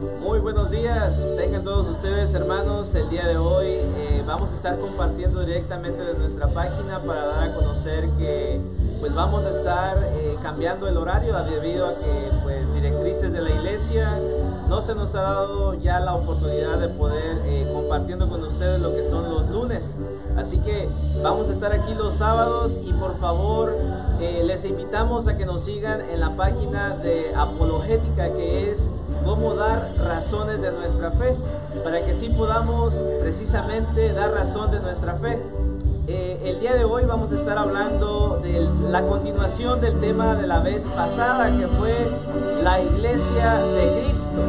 Muy buenos días, tengan todos ustedes, hermanos. El día de hoy vamos a estar compartiendo directamente de nuestra página para dar a conocer que pues vamos a estar cambiando el horario debido a que pues directrices de la iglesia no se nos ha dado ya la oportunidad de poder compartiendo con ustedes lo que son los lunes. Así que vamos a estar aquí los sábados y por favor les invitamos a que nos sigan en la página de Apologética, que es cómo dar razones de nuestra fe, para que así podamos precisamente dar razón de nuestra fe. El día de hoy vamos a estar hablando de la continuación del tema de la vez pasada, que fue la iglesia de Cristo.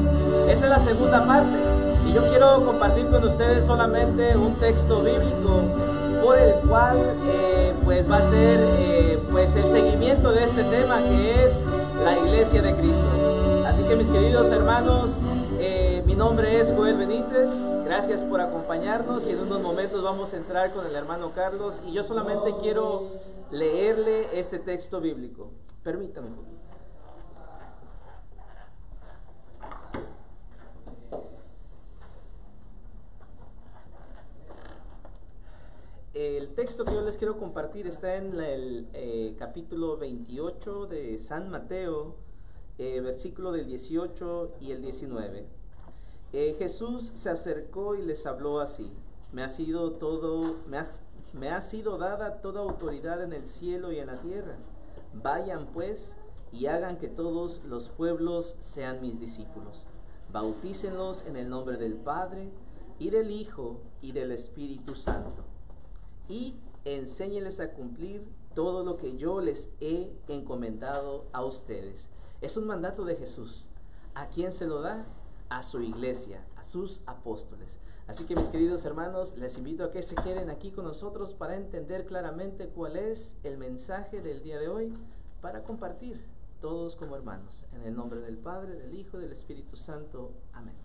Esta es la segunda parte y yo quiero compartir con ustedes solamente un texto bíblico por el cual pues va a ser pues el seguimiento de este tema, que es la iglesia de Cristo. Así que mis queridos hermanos, mi nombre es Joel Benítez, gracias por acompañarnos y en unos momentos vamos a entrar con el hermano Carlos y yo solamente quiero leerle este texto bíblico. Permítame. El texto que yo les quiero compartir está en el capítulo 28 de San Mateo, versículo del 18 y el 19. Jesús se acercó y les habló así: me ha sido dada toda autoridad en el cielo y en la tierra. Vayan pues y hagan que todos los pueblos sean mis discípulos. Bautícenlos en el nombre del Padre y del Hijo y del Espíritu Santo. Y enséñenles a cumplir todo lo que yo les he encomendado a ustedes. Es un mandato de Jesús. ¿A quién se lo da? A su iglesia, a sus apóstoles. Así que mis queridos hermanos, les invito a que se queden aquí con nosotros para entender claramente cuál es el mensaje del día de hoy, para compartir todos como hermanos. En el nombre del Padre, del Hijo y del Espíritu Santo. Amén.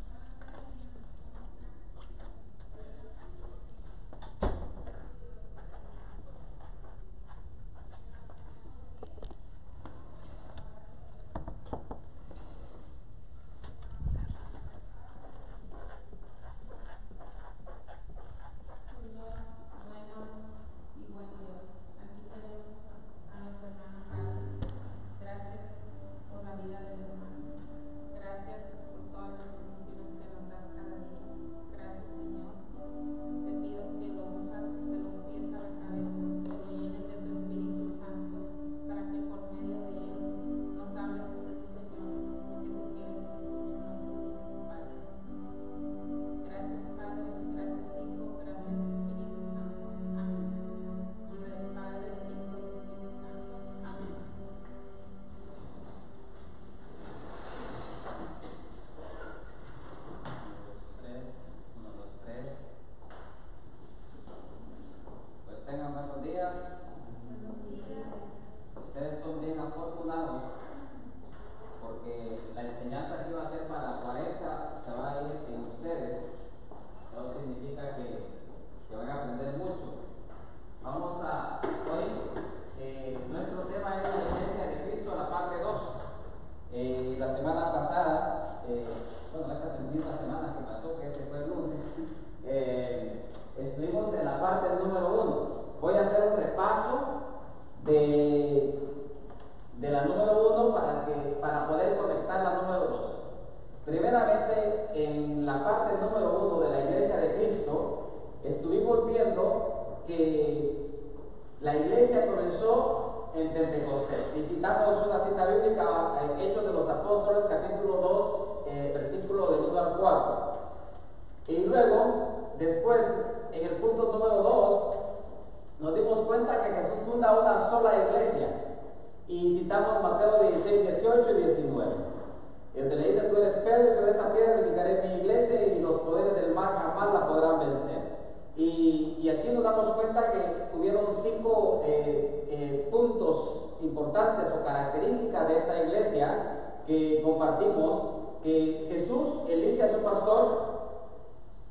Importantes o características de esta iglesia que compartimos, que Jesús elige a su pastor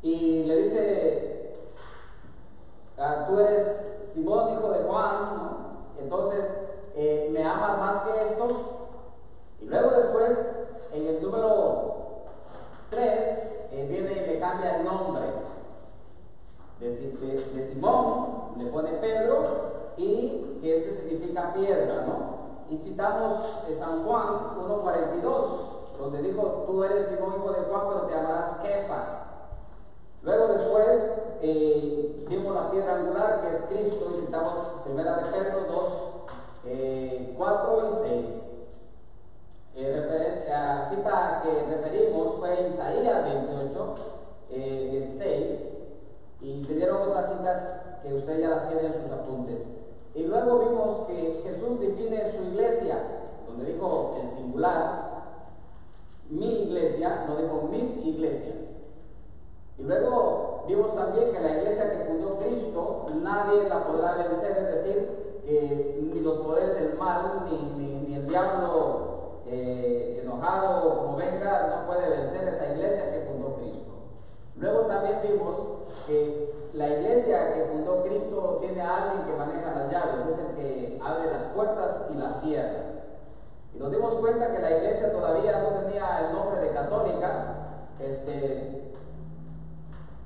y le dice: tú eres Simón, hijo de Juan, ¿no? Entonces me amas más que estos. Y luego después, en el número piedra, ¿no? Y citamos San Juan 1:42, donde dijo, tú eres Simón, hijo de Juan, pero te llamarás Kefas. Luego después vimos la piedra angular, que es Cristo, y citamos 1 de Pedro 2, 4 y 6. La cita que referimos fue Isaías 28, 16, y se dieron otras citas que usted ya las tiene en sus apuntes. Y luego vimos que Jesús define su iglesia, donde dijo en singular, mi iglesia, no dijo mis iglesias. Y luego vimos también que la iglesia que fundó Cristo, nadie la podrá vencer, es decir, que ni los poderes del mal, ni el diablo enojado como venga, no puede vencer esa iglesia que fundó Cristo. Luego también vimos que la iglesia que fundó Cristo tiene a alguien que maneja las llaves, es el que abre las puertas y las cierra. Y nos dimos cuenta que la iglesia todavía no tenía el nombre de católica,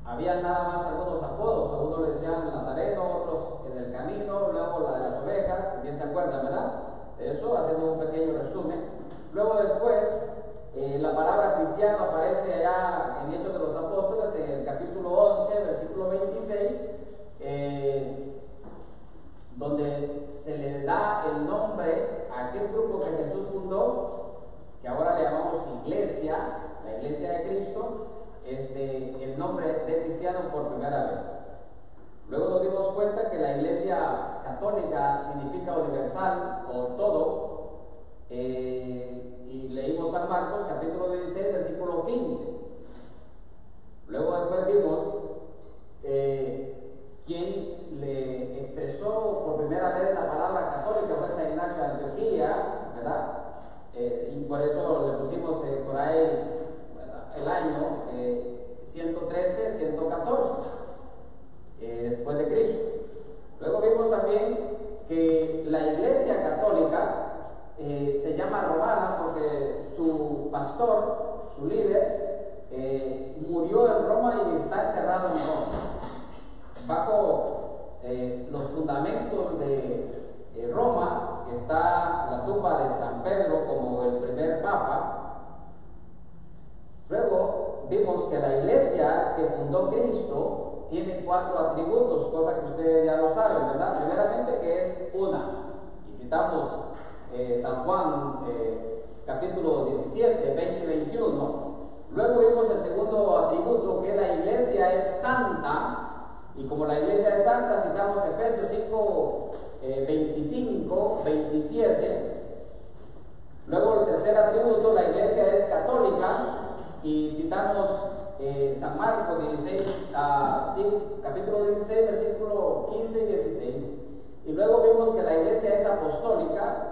había nada más algunos apodos, algunos le decían Nazareno, otros en el camino, luego la de las ovejas, bien se acuerdan, ¿verdad? De eso, haciendo un pequeño resumen. Luego después, la palabra cristiano aparece allá en Hechos de los Apóstoles, en el capítulo 11, versículo 26, donde se le da el nombre a aquel grupo que Jesús fundó, que ahora le llamamos iglesia, la iglesia de Cristo, el nombre de cristiano por primera vez. Luego nos dimos cuenta que la iglesia católica significa universal o todo, y leímos San Marcos capítulo 16 versículo 15. Luego después vimos quien le expresó por primera vez la palabra católica fue San Ignacio de Antioquía, ¿verdad? Y por eso le pusimos por ahí el año 113, 114 después de Cristo. Luego vimos también que la iglesia católica se llama romana porque su pastor, su líder, murió en Roma y está enterrado en Roma. Bajo los fundamentos de Roma está la tumba de San Pedro como el primer papa. Luego vimos que la iglesia que fundó Cristo tiene 4 atributos, cosa que ustedes ya lo saben, ¿verdad? Primeramente que es una, y citamos San Juan capítulo 17, 20 y 21. Luego vimos el segundo atributo, que la iglesia es santa, y como la iglesia es santa, citamos Efesios 5, 25, 27. Luego el tercer atributo, la iglesia es católica, y citamos San Marcos 16, capítulo 16, versículo 15 y 16. Y luego vimos que la iglesia es apostólica,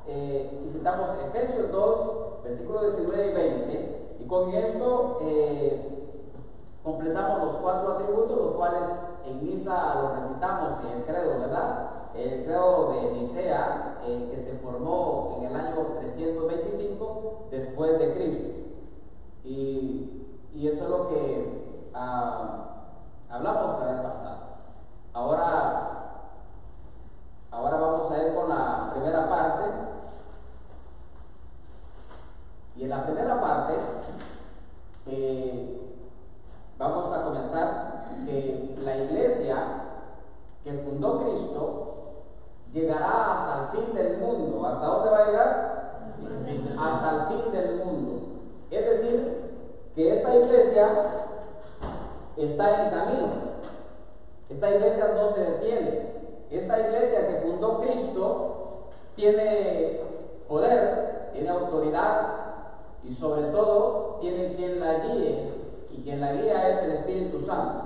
y citamos Efesios 2, versículos 19 y 20. Y con esto completamos los 4 atributos, los cuales en misa los recitamos en el credo, ¿verdad? El credo de Nicea, que se formó en el año 325 después de Cristo. Y eso es lo que hablamos la vez pasada. Ahora vamos a ir con la primera parte. Y en la primera parte vamos a comenzar que la iglesia que fundó Cristo llegará hasta el fin del mundo. ¿Hasta dónde va a llegar? Hasta el fin del mundo. Es decir, que esta iglesia está en camino. Esta iglesia no se detiene. Esta iglesia que fundó Cristo tiene poder, tiene autoridad y sobre todo tiene quien la guíe, y quien la guía es el Espíritu Santo.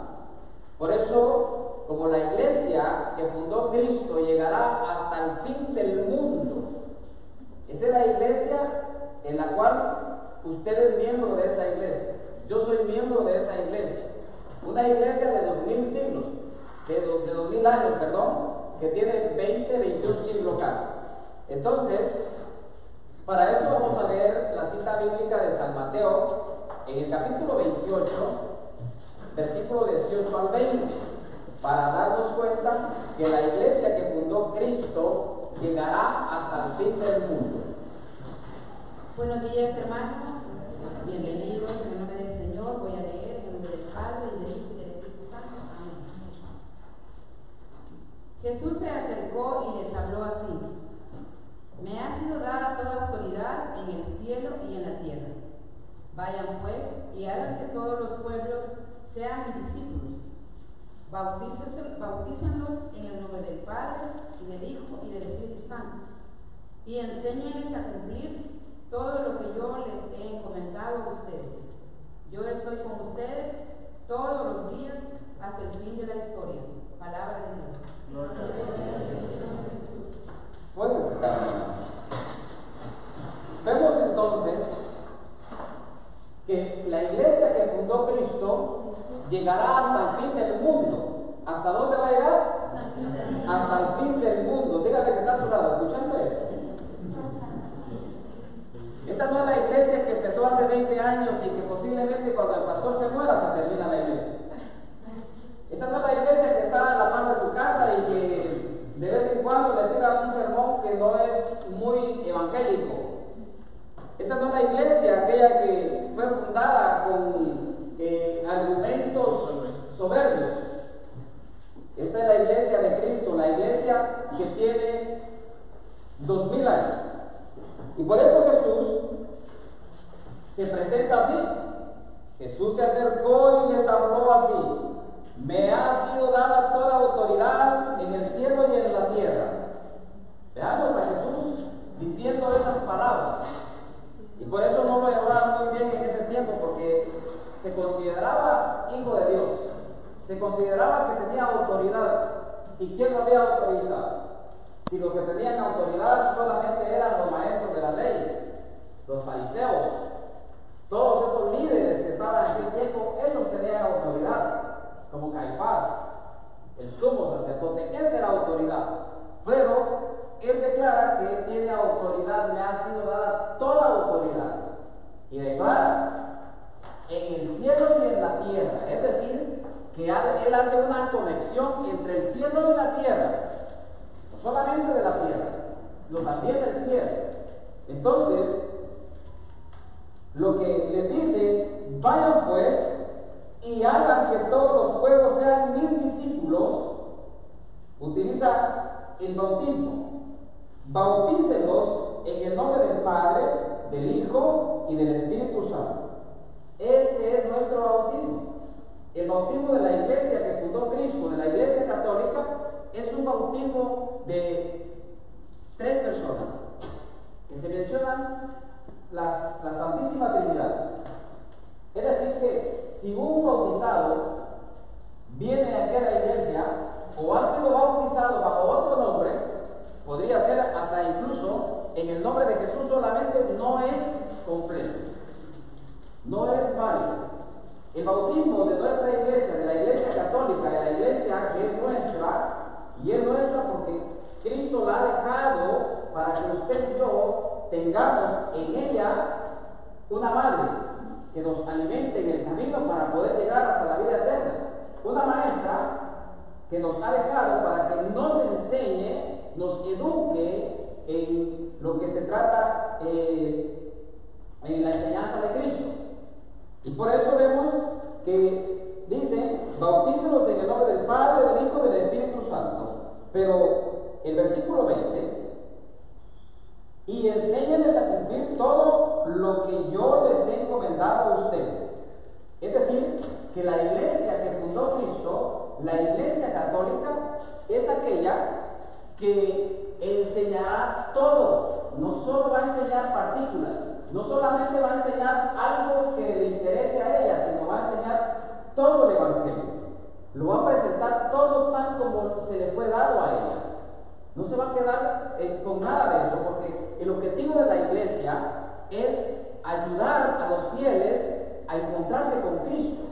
Por eso, como la iglesia que fundó Cristo llegará hasta el fin del mundo, esa es la iglesia en la cual usted es miembro de esa iglesia. Yo soy miembro de esa iglesia. Una iglesia de 2000 siglos, de 2000 años, perdón, que tiene 20, 21 siglos casi. Entonces, para eso vamos a leer la cita bíblica de San Mateo en el capítulo 28, versículo 18 al 20, para darnos cuenta que la iglesia que fundó Cristo llegará hasta el fin del mundo. Buenos días, hermanos. Bienvenidos en el nombre del Señor. Voy a leer en el nombre del Padre, y del Hijo y del Espíritu Santo. Amén. Jesús se acercó y les habló así: Me ha sido dada toda autoridad en el cielo y en la tierra. Vayan pues y hagan que todos los pueblos sean mis discípulos. Bautícenlos en el nombre del Padre, y del Hijo y del Espíritu Santo, y enséñenles a cumplir todo lo que yo les he encomendado a ustedes. Yo estoy con ustedes todos los días hasta el fin de la historia. Palabra de Dios. Pueden sentarse. Vemos entonces que la iglesia que fundó Cristo llegará hasta el fin del mundo. ¿Hasta dónde va a llegar? Hasta el fin del mundo. Dígale que está a su lado. ¿Escuchaste eso? Esta no es la iglesia que empezó hace 20 años y que posiblemente cuando el pastor se muera se termina la iglesia. Esta no es la iglesia que está a la par de su casa y que de vez en cuando le tira un sermón que no es muy evangélico. Esta no es la iglesia aquella que fue fundada con argumentos soberbios. Esta es la iglesia de Cristo, la iglesia que tiene 2000 años. Y por eso Jesús se presenta así. Jesús se acercó y les habló así: Me ha sido dada toda autoridad en el cielo y en la tierra. Veamos a Jesús diciendo esas palabras. Y por eso no lo llevaba muy bien en ese tiempo, porque se consideraba hijo de Dios. Se consideraba que tenía autoridad. ¿Y quién lo había autorizado? Si los que tenían autoridad solamente eran los maestros de la ley, los fariseos, todos esos líderes que estaban en aquel tiempo, ellos tenían autoridad, como Caifás, el sumo sacerdote, esa era autoridad. Pero él declara que él tiene autoridad, le ha sido dada toda autoridad. Y declara, en el cielo y en la tierra. Es decir, que él hace una conexión entre el cielo y la tierra. No solamente de la tierra, sino también del cielo. Entonces, lo que les dice: vayan pues y hagan que todos los pueblos sean mis discípulos. Utiliza el bautismo. Bautícenlos en el nombre del Padre, del Hijo y del Espíritu Santo. Este es nuestro bautismo. El bautismo de la iglesia que fundó Cristo, de la iglesia católica, es un bautismo de 3 personas que se mencionan la Santísima Trinidad. Es decir, que si un bautizado viene aquí a la iglesia o ha sido bautizado bajo otro nombre, podría ser hasta incluso en el nombre de Jesús solamente, no es completo, no es válido. El bautismo de nuestra iglesia, de la iglesia católica, de la iglesia que es nuestra, y es nuestra porque Cristo la ha dejado para que usted y yo tengamos en ella una madre que nos alimente en el camino para poder llegar hasta la vida eterna, una maestra que nos ha dejado para que nos enseñe, nos eduque en lo que se trata en la enseñanza de Cristo. Y por eso vemos que dice: bautícelos en el nombre del Padre, del Hijo y del Espíritu Santo. Pero el versículo 20: y enséñenles a cumplir todo lo que yo les he encomendado a ustedes. Es decir, que la iglesia que fundó Cristo, la iglesia católica, es aquella que enseñará todo. No solo va a enseñar partículas, no solamente va a enseñar algo que le interese a ella, sino va a enseñar todo el Evangelio. Lo va a presentar todo tal como se le fue dado a ella. No se va a quedar con nada de eso, porque el objetivo de la iglesia es ayudar a los fieles a encontrarse con Cristo,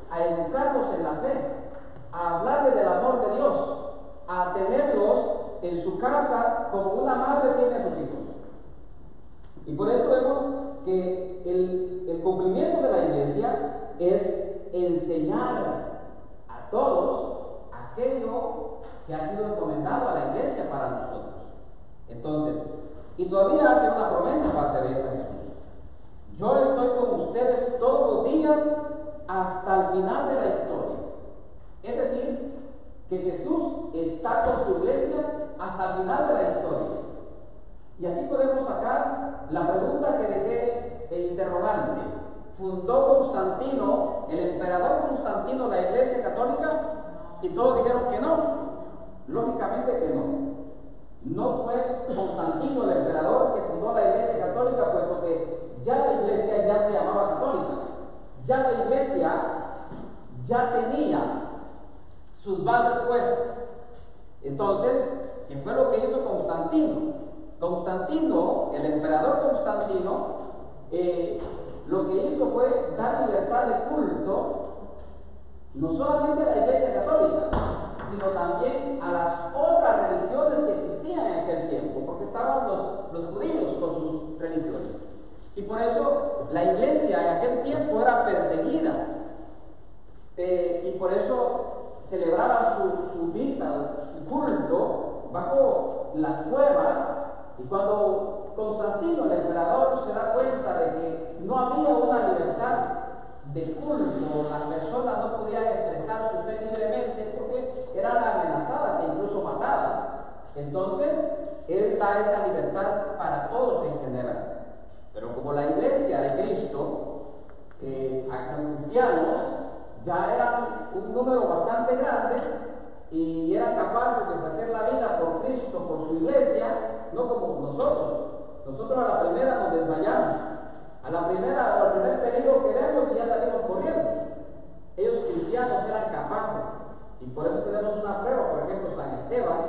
a educarlos en la fe, a hablarles del amor de Dios, a tenerlos en su casa como una madre tiene a sus hijos. Y por eso vemos que el cumplimiento de la iglesia es enseñar a todos aquello que ha sido encomendado a la iglesia para nosotros. Entonces, y todavía hace una promesa aparte de esta Jesús. Yo estoy con ustedes todos los días hasta el final de la historia. Es decir, que Jesús está con su iglesia hasta el final de la historia. Y aquí podemos sacar la pregunta que dejé de interrogante. ¿Fundó Constantino, el emperador Constantino, la iglesia católica? Y todos dijeron que no. Lógicamente que no. No fue Constantino el emperador que fundó la iglesia católica, puesto que ya la iglesia ya se llamaba católica. Ya la iglesia ya tenía sus bases puestas. Entonces, ¿qué fue lo que hizo Constantino? Constantino, el emperador Constantino, lo que hizo fue dar libertad de culto, no solamente a la iglesia católica, sino también a las otras religiones que existían en aquel tiempo, porque estaban los judíos con sus religiones. Y por eso la iglesia en aquel tiempo era perseguida, y por eso celebraba su misa, su culto, bajo las cuevas. Y cuando Constantino, el emperador, se da cuenta de que no había una libertad de culto, las personas no podían expresar su fe libremente porque eran amenazadas e incluso matadas, entonces él da esa libertad para todos en general. Pero como la iglesia de Cristo, los cristianos ya eran un número bastante grande y eran capaces de ofrecer la vida por Cristo, por su iglesia, no como nosotros. Nosotros a la primera nos desmayamos, a la primera o al primer peligro que vemos y ya salimos corriendo. Ellos cristianos eran capaces, y por eso tenemos una prueba, por ejemplo, San Esteban,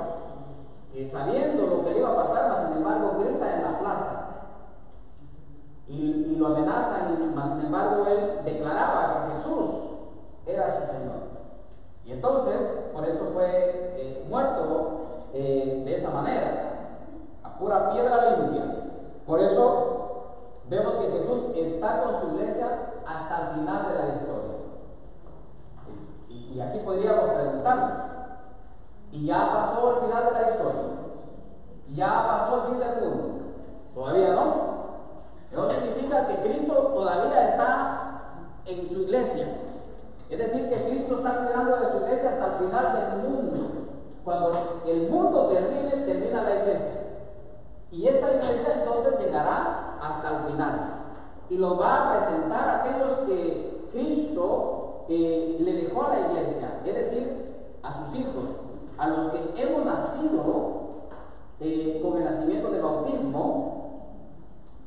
que sabiendo lo que le iba a pasar, mas sin embargo grita en la plaza y lo amenazan, mas sin embargo él declaraba que Jesús era su Señor. Y entonces, por eso fue muerto de esa manera, a pura piedra limpia. Por eso vemos que Jesús está con su iglesia hasta el final de la historia. Y aquí podríamos preguntarnos, ¿y ya pasó el final de la historia? ¿Ya pasó el fin del mundo? Todavía no. Eso significa que Cristo todavía está en su iglesia. Es decir, que Cristo está cuidando de su iglesia hasta el final del mundo. Cuando el mundo termine, termina la iglesia. Y esta iglesia entonces llegará hasta el final. Y lo va a presentar a aquellos que Cristo le dejó a la iglesia. Es decir, a sus hijos, a los que hemos nacido con el nacimiento del bautismo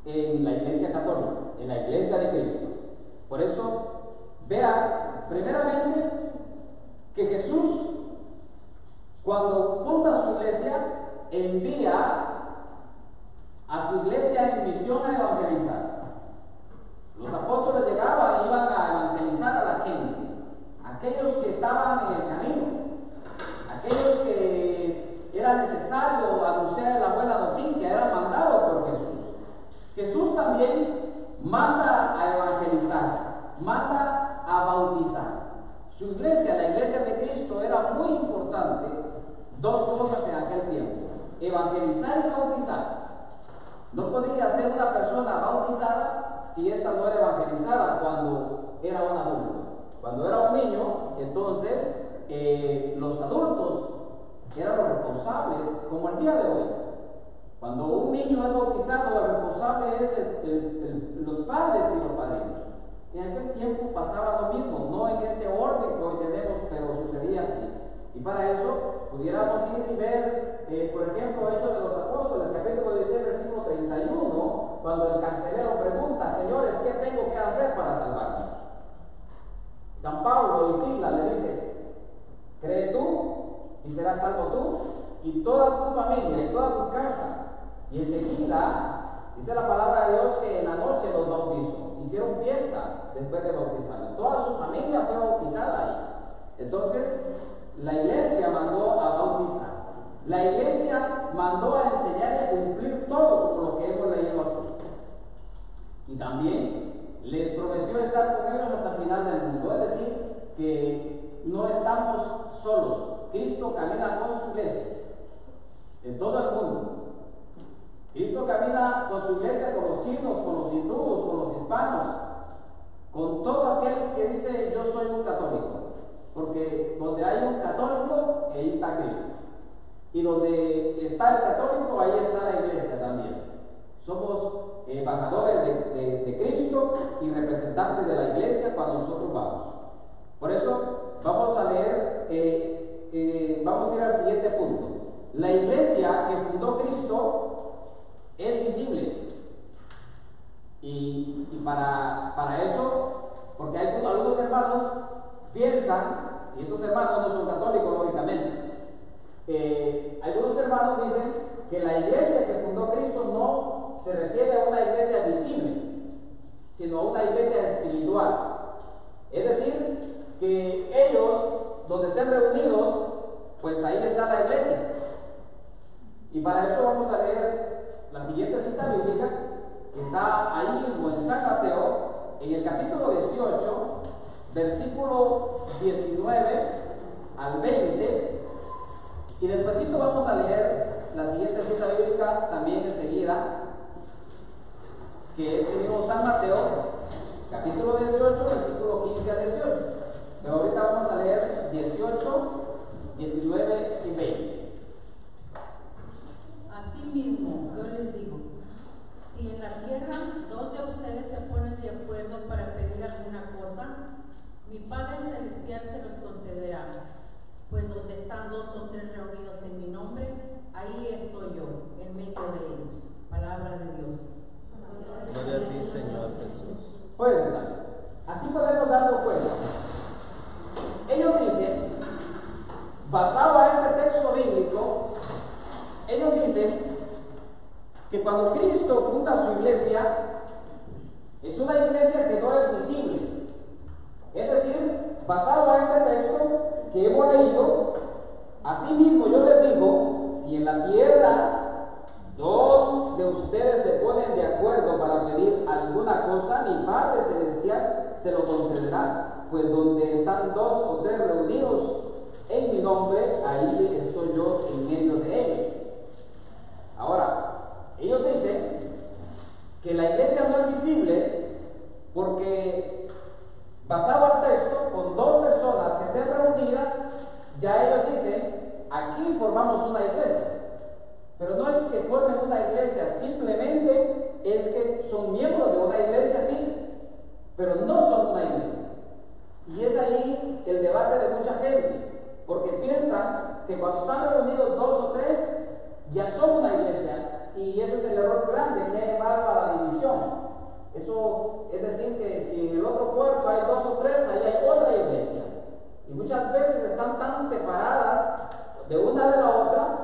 en la iglesia católica, en la iglesia de Cristo. Por eso, vean, primeramente, que Jesús, cuando funda su iglesia, envía a su iglesia en misión a evangelizar. Los apóstoles llegaban y iban a evangelizar a la gente, aquellos que estaban en el camino, aquellos que era necesario anunciar la buena noticia, eran mandados por Jesús. Jesús también manda a evangelizar, manda a bautizar. Su iglesia, la iglesia de Cristo, era muy importante, dos cosas en aquel tiempo: evangelizar y bautizar. No podía ser una persona bautizada si ésta no era evangelizada cuando era un adulto. Cuando era un niño, entonces los adultos eran los responsables, como el día de hoy. Cuando un niño es bautizado, el responsable es los padres y los padrinos. En aquel tiempo pasaba lo mismo, no en este orden que hoy tenemos, pero sucedía así. Y para eso pudiéramos ir y ver, por ejemplo, Hechos de los Apóstoles, capítulo 16, versículo 31, cuando el carcelero pregunta: señores, ¿qué tengo que hacer para salvarme? San Pablo y Silas le dice: cree tú y serás salvo tú y toda tu familia y toda tu casa. Y enseguida dice la palabra de Dios que en la noche los bautizó, hicieron fiesta después de bautizarlos. Toda su familia fue bautizada ahí. Entonces, la iglesia mandó a bautizar. La iglesia mandó a enseñar y a cumplir todo lo que hemos leído aquí. Y también les prometió estar con ellos hasta el final del mundo. Es decir, que no estamos solos. Cristo camina con su iglesia en todo el mundo. Cristo camina con su iglesia, con los chinos, con los hindúes, con los hispanos, con todo aquel que dice yo soy un católico. Porque donde hay un católico, ahí está Cristo. Y donde está el católico, ahí está la iglesia también. Somos embajadores de Cristo y representantes de la iglesia cuando nosotros vamos. Por eso vamos a leer, vamos a ir al siguiente punto. La iglesia que fundó Cristo es visible. Y para eso, porque hay algunos hermanos piensan, y estos hermanos no son católicos lógicamente, algunos hermanos dicen que la iglesia que fundó Cristo no se refiere a una iglesia visible, sino a una iglesia espiritual. Es decir, que ellos, donde estén reunidos, pues ahí está la iglesia. Y para eso vamos a leer la siguiente cita bíblica, que está ahí mismo en San Mateo, en el capítulo 18, versículo 19 al 20, y despuesito vamos a leer la siguiente cita bíblica también enseguida, que es el mismo San Mateo, capítulo 18, versículo 15 al 18. Pero ahorita vamos a leer 18, 19 y 20. Asimismo, yo les digo, si en la tierra dos de ustedes se ponen de acuerdo para pedir alguna cosa, mi Padre Celestial se los concederá. Pues donde están dos o tres reunidos en mi nombre, ahí estoy yo, en medio de ellos. Palabra de Dios. Gloria a ti, Señor Jesús. Pues aquí podemos darnos cuenta. Ellos dicen, basado a este texto bíblico, ellos dicen que cuando Cristo funda su iglesia, es una iglesia que no es visible. Es decir, basado a este texto que hemos leído, asimismo yo les digo, si en la tierra dos de ustedes se ponen de acuerdo para pedir alguna cosa, mi Padre Celestial se lo concederá. Pues donde están dos o tres reunidos en mi nombre, ahí estoy yo en medio de ellos. Ahora, ellos dicen que la iglesia no es visible porque, basado al texto, con dos personas que estén reunidas, ya ellos dicen, aquí formamos una iglesia. Pero no es que formen una iglesia, simplemente es que son miembros de una iglesia, sí, pero no son una iglesia. Y es ahí el debate de mucha gente, porque piensan que cuando están reunidos dos o tres, ya son una iglesia, y ese es el error grande que ha llevado a la división. Eso es decir, que si en el otro cuarto hay dos o tres, ahí hay otra iglesia. Y muchas veces están tan separadas de una de la otra,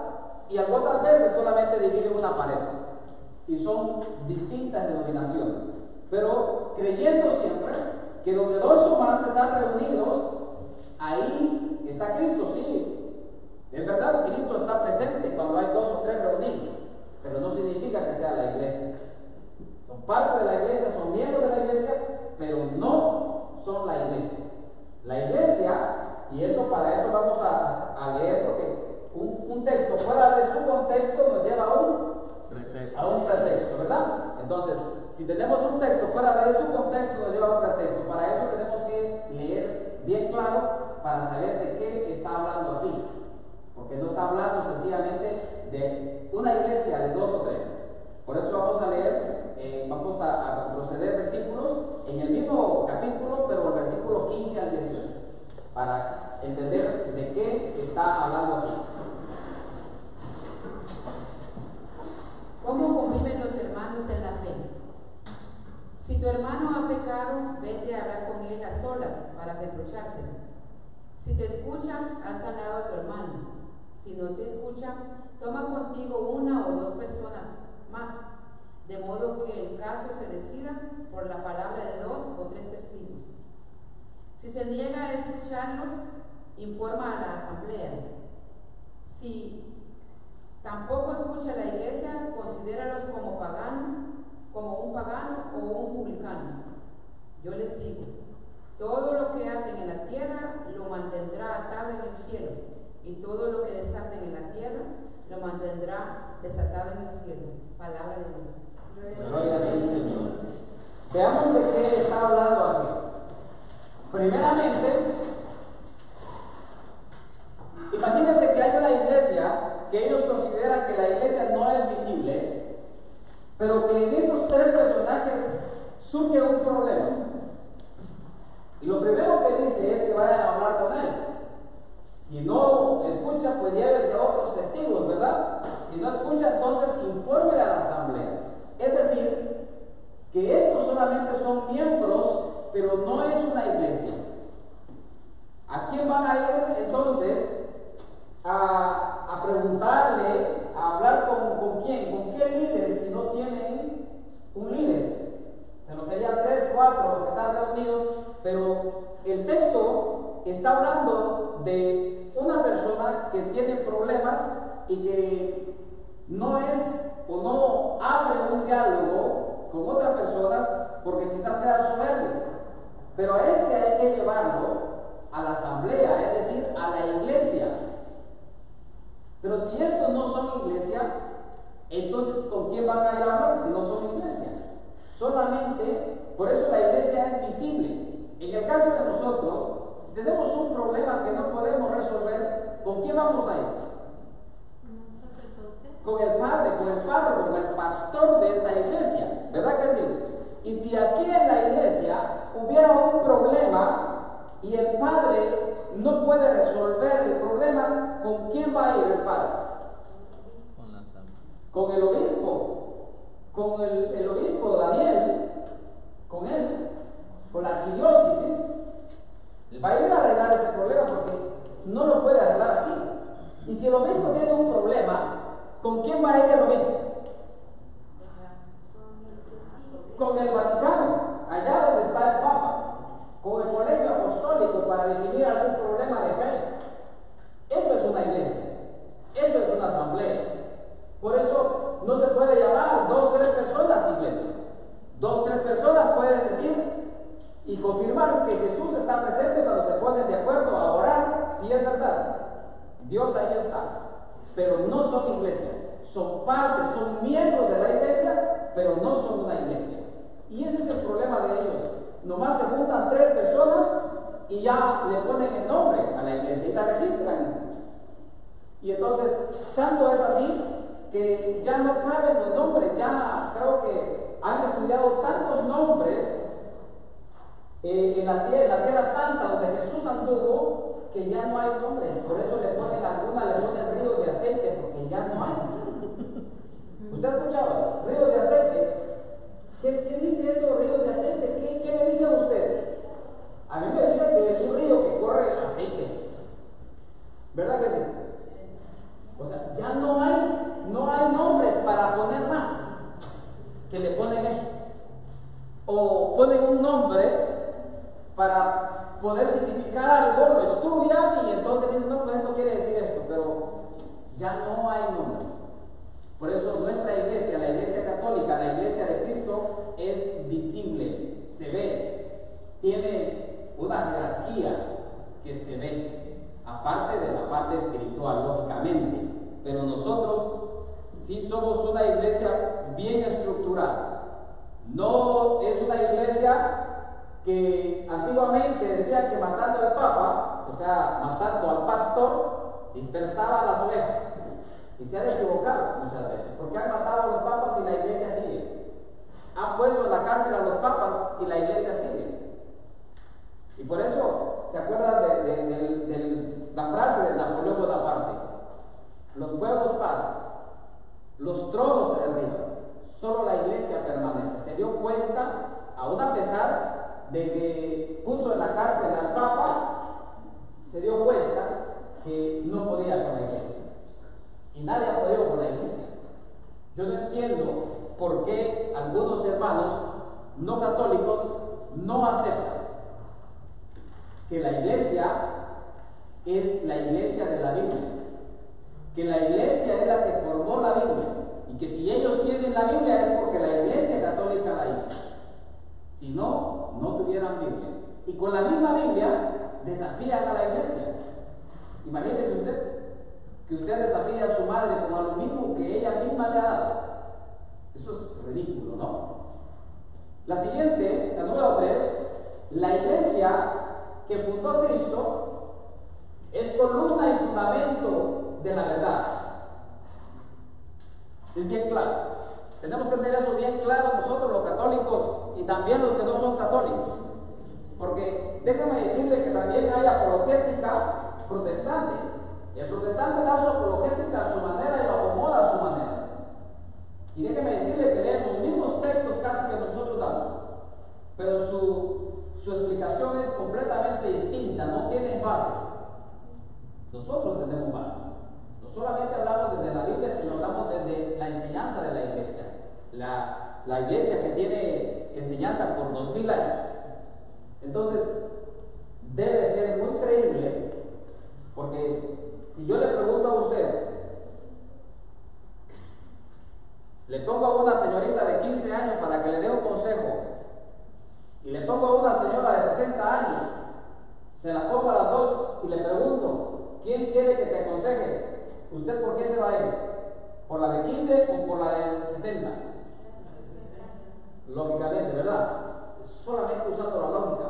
y otras veces solamente dividen una pared. Y son distintas denominaciones. Pero creyendo siempre que donde dos o más están reunidos, ahí está Cristo, sí. Es verdad, Cristo está presente cuando hay dos o tres reunidos, pero no significa que sea la iglesia. Son parte de la iglesia, son miembros de la iglesia, pero no son la iglesia. La iglesia, y eso para eso vamos a leer, porque un texto fuera de su contexto nos lleva a un pretexto, ¿verdad? Entonces, si tenemos un texto fuera de su contexto, nos lleva a un pretexto. Para eso tenemos que leer bien claro para saber de qué está hablando aquí. Porque no está hablando sencillamente de una iglesia de dos o tres. Por eso vamos a leer, vamos a proceder versículos en el mismo capítulo, pero el versículo 15 al 18, para entender de qué está hablando aquí. ¿Cómo conviven los hermanos en la fe? Si tu hermano ha pecado, vete a hablar con él a solas para reprochárselo. Si te escucha, has ganado a tu hermano. Si no te escucha, toma contigo una o dos personas más, de modo que el caso se decida por la palabra de dos o tres testigos. Si se niega a escucharlos, informa a la asamblea. Si tampoco escucha la iglesia, considéralos como un pagano o un publicano. Yo les digo, todo lo que aten en la tierra lo mantendrá atado en el cielo, y todo lo que desaten en la tierra lo mantendrá desatada en el cielo. Palabra de Dios. Gloria a ti, Señor. Veamos de qué está hablando aquí. Primeramente, imagínense que hay una iglesia que ellos consideran que la iglesia no es visible, pero que en esos tres personajes surge un problema. Y lo primero que dice es que vayan a hablar con él. Si no escucha, pues llévese a otros testigos, ¿verdad? Si no escucha, entonces informe a la asamblea. Es decir, que estos solamente son miembros, pero no es una iglesia. ¿A quién van a ir entonces a preguntarle, a hablar con quién? ¿Con qué líder si no tienen un líder? Se nos serían 3, 4 los que están reunidos, pero el texto está hablando de una persona que tiene problemas y que no es o no abre un diálogo con otras personas porque quizás sea soberbio. Pero a este hay que llevarlo a la asamblea, es decir, a la iglesia. Pero si estos no son iglesia, entonces ¿con quién van a ir a hablar si no son iglesia? Solamente, por eso la iglesia es visible. En el caso de nosotros, si tenemos un problema que no podemos resolver, ¿con quién vamos a ir? Con el padre, con el párroco, con el pastor de esta iglesia, ¿verdad que sí? Y si aquí en la iglesia hubiera un problema y el padre no puede resolver el problema, ¿con quién va a ir el padre? Con el obispo, con el obispo Daniel, con él, con la arquidiócesis. Va a ir a arreglar ese problema porque no lo puede arreglar aquí. Y si el obispo tiene un problema, ¿con quién va a ir el obispo? Con el Vaticano, allá donde está el Papa, con el colegio apostólico para definir algún problema de fe. Eso es una iglesia, eso es una asamblea. Por eso no se puede llamar 2, 3 personas iglesia. 2, 3 personas pueden decir y confirmar que Jesús está presente cuando se ponen de acuerdo a orar, si es verdad. Dios ahí está, pero no son iglesia. Son parte, son miembros de la iglesia, pero no son una iglesia. Y ese es el problema de ellos. Nomás se juntan 3 personas y ya le ponen el nombre a la iglesia y la registran. Y entonces, tanto es así que ya no caben los nombres. Ya creo que han estudiado tantos nombres en la tierra santa donde Jesús anduvo, que ya no hay nombres. Por eso le ponen río de aceite, porque ya no hay. ¿Usted ha escuchado? Río de aceite. ¿Qué dice eso, río de aceite? ¿Qué le dice a usted? A mí me dice que es un río que corre aceite. ¿Verdad que sí? O sea, ya no hay nombres para poner más que le ponen eso. O ponen un nombre para poder significar algo, lo estudian y entonces dicen, no, pues esto quiere decir esto, pero ya no hay nombres. Por eso nuestra iglesia, la iglesia católica, la iglesia de Cristo, es visible, se ve, tiene una jerarquía que se ve, aparte de la parte espiritual, lógicamente. Pero nosotros sí somos una iglesia bien estructurada. No es una iglesia que antiguamente decían que matando al Papa, o sea, matando al pastor, dispersaban las ovejas. Y se han equivocado muchas veces, porque han matado a los papas y la iglesia sigue. Han puesto en la cárcel a los papas y la iglesia sigue. Y por eso, ¿se acuerdan de la frase de Napoleón Bonaparte? Los pueblos pasan, los tronos se derriban, solo la iglesia permanece. Se dio cuenta, aún a pesar de que puso en la cárcel al papa, se dio cuenta que no podía con la iglesia. Y nadie ha podido con la iglesia. Yo no entiendo por qué algunos hermanos no católicos no aceptan que la iglesia es la iglesia de la Biblia, que la iglesia es la que formó la Biblia, y que si ellos tienen la Biblia es porque la iglesia católica la hizo. Si no, no tuvieran Biblia. Y con la misma Biblia desafían a la iglesia. Imagínese usted, que usted desafíe a su madre con a lo mismo que ella misma le ha dado. Eso es ridículo, ¿no? La siguiente, la número 3, la iglesia que fundó Cristo es columna y fundamento de la verdad. Es bien claro. Tenemos que tener eso bien claro nosotros los católicos y también los que no son católicos. Porque déjame decirle que también hay apologética protestante. Y el protestante da su apologética a su manera y lo acomoda a su manera. Y déjeme decirle que leen los mismos textos casi que nosotros damos. Pero su explicación es completamente distinta, no tienen bases. Nosotros tenemos bases. No solamente hablamos desde la Biblia, sino hablamos desde la enseñanza de la iglesia. La iglesia que tiene enseñanza por 2000 años. Entonces, debe ser muy creíble, porque si yo le pregunto a usted, le pongo a una señorita de 15 años para que le dé un consejo, y le pongo a una señora de 60 años, se la pongo a las dos y le pregunto, ¿quién quiere que te aconseje? ¿Usted por qué se va a ir? ¿Por la de 15 o por la de 60? Lógicamente, ¿verdad? Solamente usando la lógica.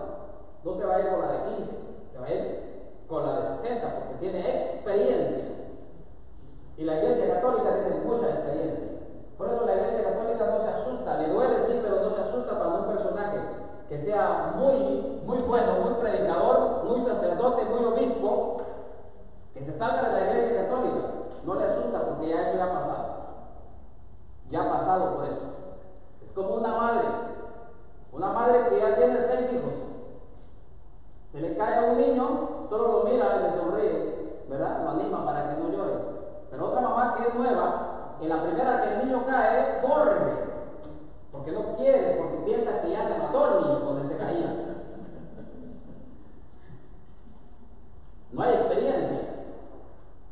No se va a ir por la de 15, se va a ir con la de 60 porque tiene experiencia. Y la Iglesia Católica tiene mucha experiencia. Por eso la Iglesia Católica no se asusta, le duele sí, pero no se asusta cuando un personaje que sea muy bueno, muy predicador, muy sacerdote, muy obispo, que se salga de la Iglesia Católica, no le asusta porque ya eso ya ha pasado. Ya ha pasado por eso. Es como una madre que ya tiene 6 hijos. Se le cae a un niño, solo lo mira y le sonríe, ¿verdad? Lo anima para que no llore. Pero otra mamá que es nueva, en la primera que el niño cae, corre, porque no quiere, porque piensa que ya se mató el niño cuando se caía. No hay experiencia.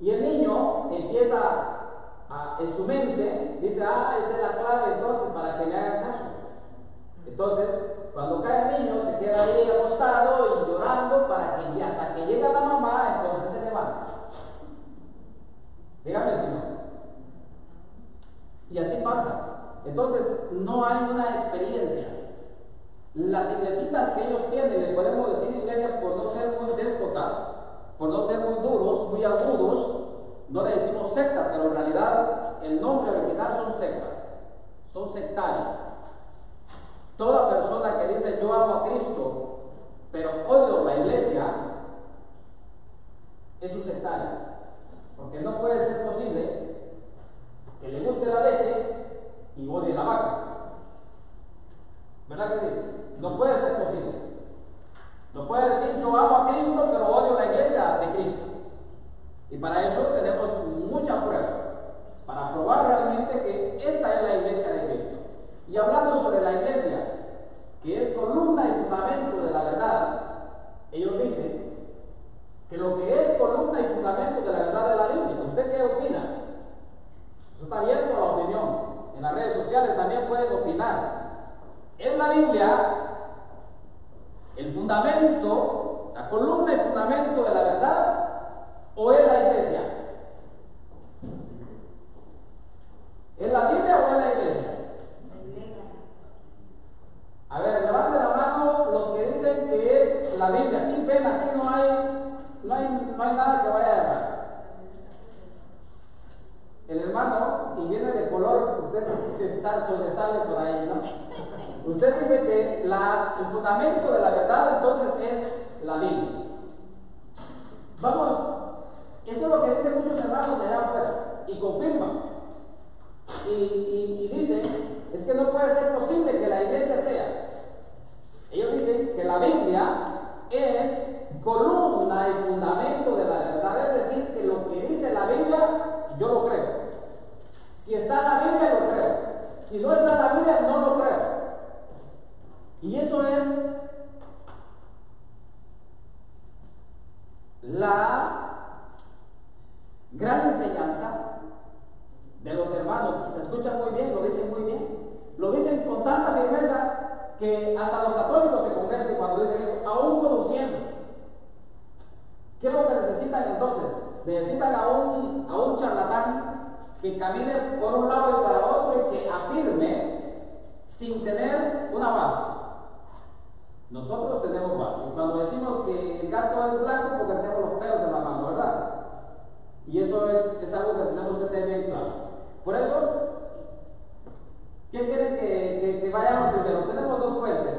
Y el niño empieza en su mente, dice, esta es la clave entonces para que me hagan caso. Entonces, cuando cae el niño, se queda ahí acostado y llorando y hasta que llega la mamá, entonces se levanta. Dígame si no. Y así pasa. Entonces, no hay una experiencia. Las iglesitas que ellos tienen, le podemos decir iglesia por no ser muy déspotas, por no ser muy duros, muy agudos, no le decimos secta, pero en realidad el nombre original son sectas, son sectarios. Toda persona que dice yo amo a Cristo, pero odio la iglesia, es un sectario. Porque no puede ser posible que le guste la leche y odie la vaca. ¿Verdad que sí? No puede ser posible. No puede decir yo amo a Cristo, pero odio la iglesia de Cristo. Y para eso tenemos mucha prueba, para probar realmente que esta es la iglesia de Cristo. Y hablando sobre la iglesia, que es columna y fundamento de la verdad, ellos dicen que lo que es columna y fundamento de la verdad es la Biblia. ¿Usted qué opina? Eso está abierto a la opinión. En las redes sociales también pueden opinar. ¿Es la Biblia el fundamento, la columna y fundamento de la verdad, o es la iglesia? ¿Es la Biblia o es la iglesia? A ver, levante la mano los que dicen que es la Biblia. Sin pena, aquí no hay nada que vaya a errar. El hermano, y viene de color, usted se sobresale por ahí, ¿no? Usted dice que el fundamento de la verdad entonces es la Biblia. Vamos, eso es lo que dicen muchos hermanos de allá afuera, y confirman. Y dicen, es que no puede ser posible que la iglesia sea. Ellos dicen que la Biblia es columna y fundamento de la verdad, es decir, que lo que dice la Biblia, yo lo creo. Si está en la Biblia, lo creo. Si no está en la Biblia, no lo creo. Y eso es la gran enseñanza de los hermanos, y se escucha muy bien, lo dicen muy bien, lo dicen con tanta firmeza que hasta los católicos se convencen cuando dicen eso, aún conociendo. ¿Qué es lo que necesitan entonces? necesitan a un charlatán que camine por un lado y para otro y que afirme sin tener una base. Nosotros tenemos base. Y cuando decimos que el gato es blanco, porque tenemos los pelos en la mano, ¿verdad? Y eso es algo que tenemos que tener bien claro. Por eso, ¿qué quieren que vayamos primero? Tenemos dos fuentes: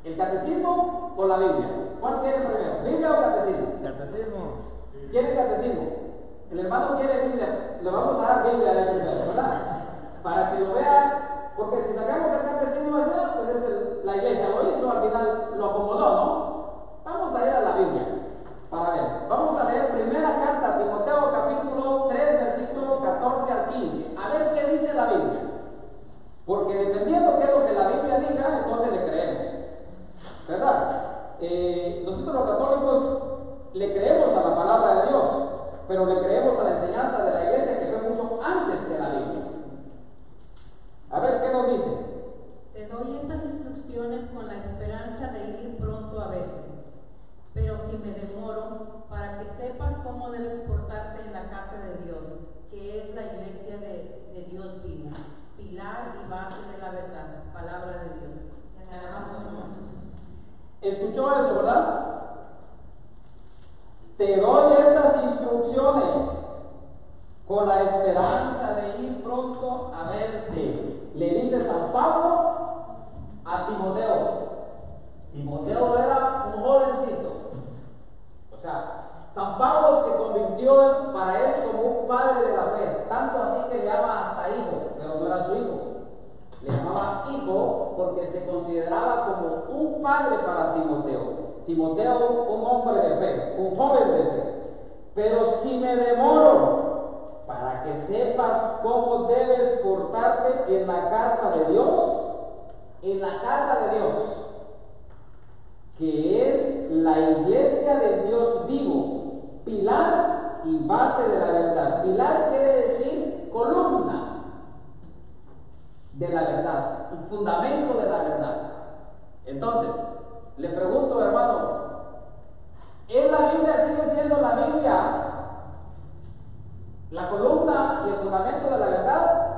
el catecismo o la Biblia. ¿Cuál quieren primero? ¿Biblia o catecismo? Catecismo. ¿Quiere catecismo? El hermano quiere Biblia. Le vamos a dar Biblia de primero, ¿verdad? Para que lo vea, porque si sacamos el catecismo allá, pues es la iglesia lo hizo, al final lo acomodó, ¿no? Vamos a ir a la Biblia para ver. Vamos a leer primera carta a Timoteo, capítulo 3, versículo 14 al 15. A ver qué dice la Biblia. Porque dependiendo qué es lo que la Biblia diga, entonces le creemos, ¿verdad? Nosotros los católicos le creemos a la palabra de Dios, pero le creemos a la enseñanza de la iglesia que fue mucho antes que la Biblia. A ver, ¿qué nos dice? Te doy estas instrucciones con la esperanza de ir pronto a verte. Pero si me demoro, para que sepas cómo debes portarte en la casa de Dios, que es la iglesia de Dios vivo, pilar y base de la verdad, palabra de Dios. ¿Escuchó eso, verdad? Te doy estas instrucciones con la esperanza de ir pronto a verte. Le dice San Pablo a Timoteo. Timoteo era un jovencito. O sea, San Pablo se convirtió para él como un padre de la fe, tanto así que le llama hasta hijo, pero no era su hijo. Le llamaba hijo porque se consideraba como un padre para Timoteo. Timoteo, un hombre de fe, un joven de fe. Pero si me demoro, para que sepas cómo debes portarte en la casa de Dios, en la casa de Dios, que es la iglesia del Dios vivo, pilar y base de la verdad. Pilar quiere decir columna de la verdad y fundamento de la verdad. Entonces, le pregunto, hermano, ¿es la Biblia, sigue siendo la Biblia la columna y el fundamento de la verdad?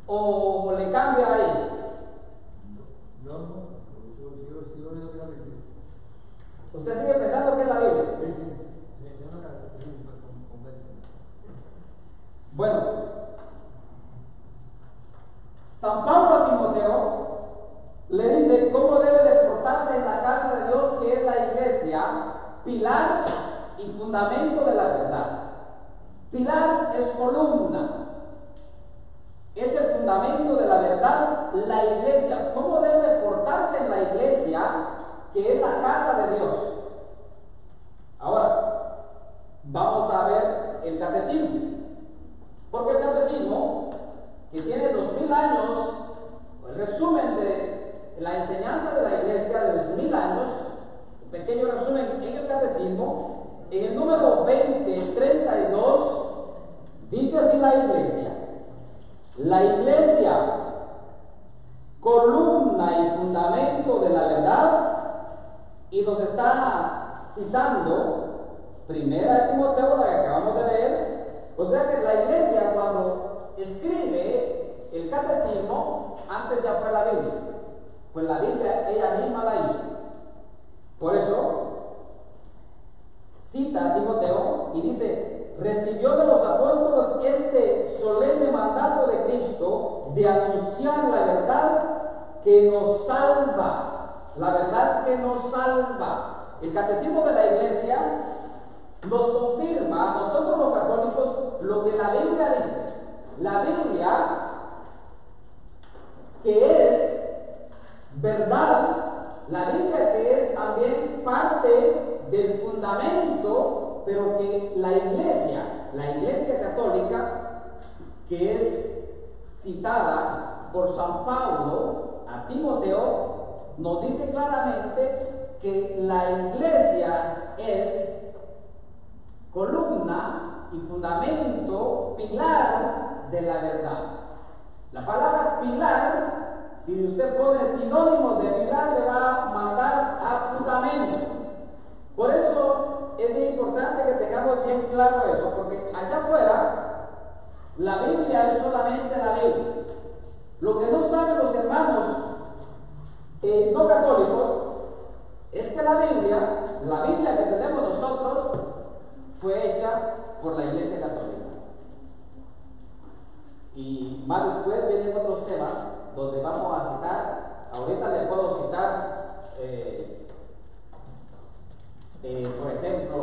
¿O le cambia ahí? ¿Usted sigue pensando que es la Biblia? Bueno, San Pablo a Timoteo le dice cómo debe de portarse en la casa de Dios, que es la iglesia, pilar y fundamento de la verdad. Pilar es columna, es el fundamento de la verdad, la iglesia. ¿Cómo debe de portarse en la iglesia, que es la casa de Dios? Ahora, vamos a ver el catecismo. Porque el catecismo, que tiene 2000 años, el resumen de la enseñanza de la iglesia de 2000 años, un pequeño resumen en el catecismo, en el número 2032, dice así la iglesia, columna y fundamento de la verdad, y nos está citando primera de Timoteo, la que acabamos de leer. O sea que la iglesia, cuando escribe el catecismo, antes ya fue la Biblia, pues la Biblia ella misma la hizo. Por eso cita a Timoteo y dice: recibió de los apóstoles este solemne mandato de Cristo de anunciar la verdad que nos salva, la verdad que nos salva. El catecismo de la iglesia nos confirma a nosotros los católicos lo que la Biblia dice. La Biblia, que es verdad, la Biblia que es también parte del fundamento, pero que la iglesia católica, que es citada por San Pablo a Timoteo, nos dice claramente que la iglesia es columna y fundamento, pilar de la verdad. La palabra pilar, si usted pone sinónimos de pilar, le va a mandar a fundamento. Por eso es bien importante que tengamos bien claro eso, porque allá afuera la Biblia es solamente la Biblia. Lo que no saben los hermanos no católicos es que la Biblia que tenemos nosotros, fue hecha por la Iglesia Católica. Y más después vienen otros temas donde vamos a citar. Ahorita les puedo citar, por ejemplo,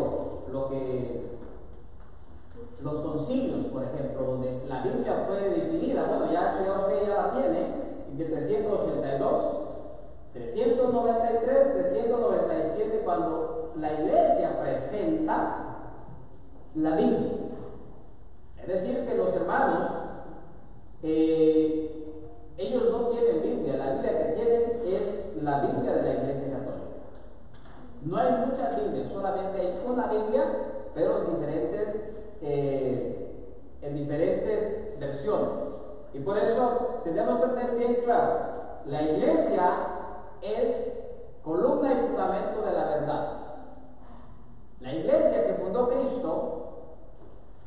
los concilios, por ejemplo, donde la Biblia fue definida. Bueno, ya usted ya la tiene, de 382, 393, 397, cuando la Iglesia presenta la Biblia. Es decir, que los hermanos, ellos no tienen Biblia. La Biblia que tienen es la Biblia de la Iglesia Católica. No hay muchas Biblias, solamente hay una Biblia, pero en diferentes versiones. Y por eso tenemos que tener bien claro, la Iglesia es columna y fundamento de la verdad. La Iglesia que fundó Cristo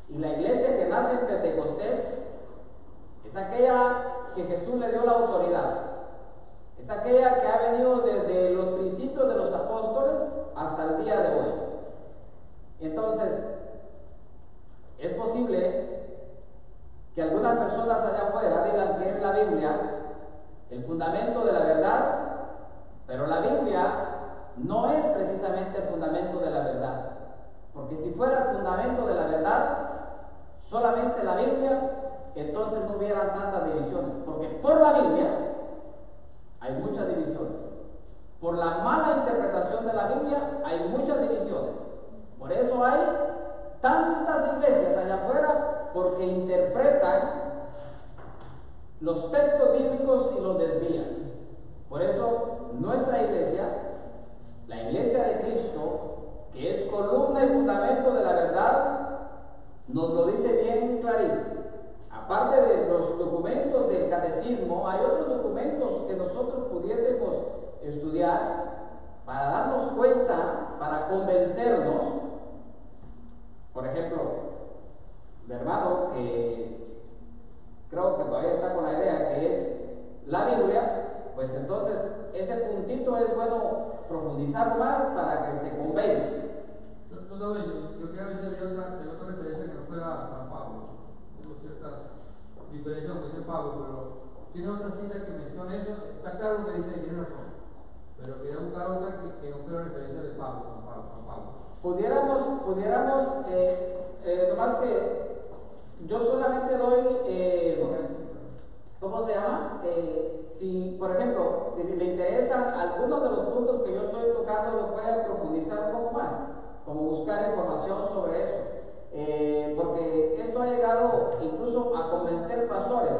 y la Iglesia que nace en Pentecostés es aquella que Jesús le dio la autoridad. Es aquella que ha venido desde los principios de los apóstoles hasta el día de hoy. Entonces, es posible que algunas personas allá afuera digan que es la Biblia el fundamento de la verdad, pero la Biblia no es precisamente el fundamento de la verdad. Porque si fuera el fundamento de la verdad, solamente la Biblia, entonces no hubieran tantas divisiones. Porque por la Biblia hay muchas divisiones. Por la mala interpretación de la Biblia hay muchas divisiones. Por eso hay tantas iglesias allá afuera, porque interpretan los textos bíblicos y los desvían. Por eso nuestra iglesia, la Iglesia de Cristo, que es columna y fundamento de la verdad, nos lo dice bien clarito. Aparte de los documentos del catecismo, hay otros documentos que nosotros pudiésemos estudiar para darnos cuenta, para convencernos. Por ejemplo, mi hermano, que creo que todavía está con la idea que es la Biblia, pues entonces ese puntito es bueno profundizar más para que se convence. No, yo quería ver si había otra referencia que no fuera San Pablo. Tengo ciertas diferencias con ese Pablo, pero tiene otra cita que menciona eso. Está claro lo que dice, tiene razón. Pero quería buscar otra que no fuera referencia de Pablo, San Pablo. Pudiéramos, nomás que yo solamente doy, ¿cómo se llama? Si, por ejemplo, si le interesan algunos de los puntos que yo estoy tocando, lo pueden profundizar un poco más, como buscar información sobre eso. Porque esto ha llegado incluso a convencer pastores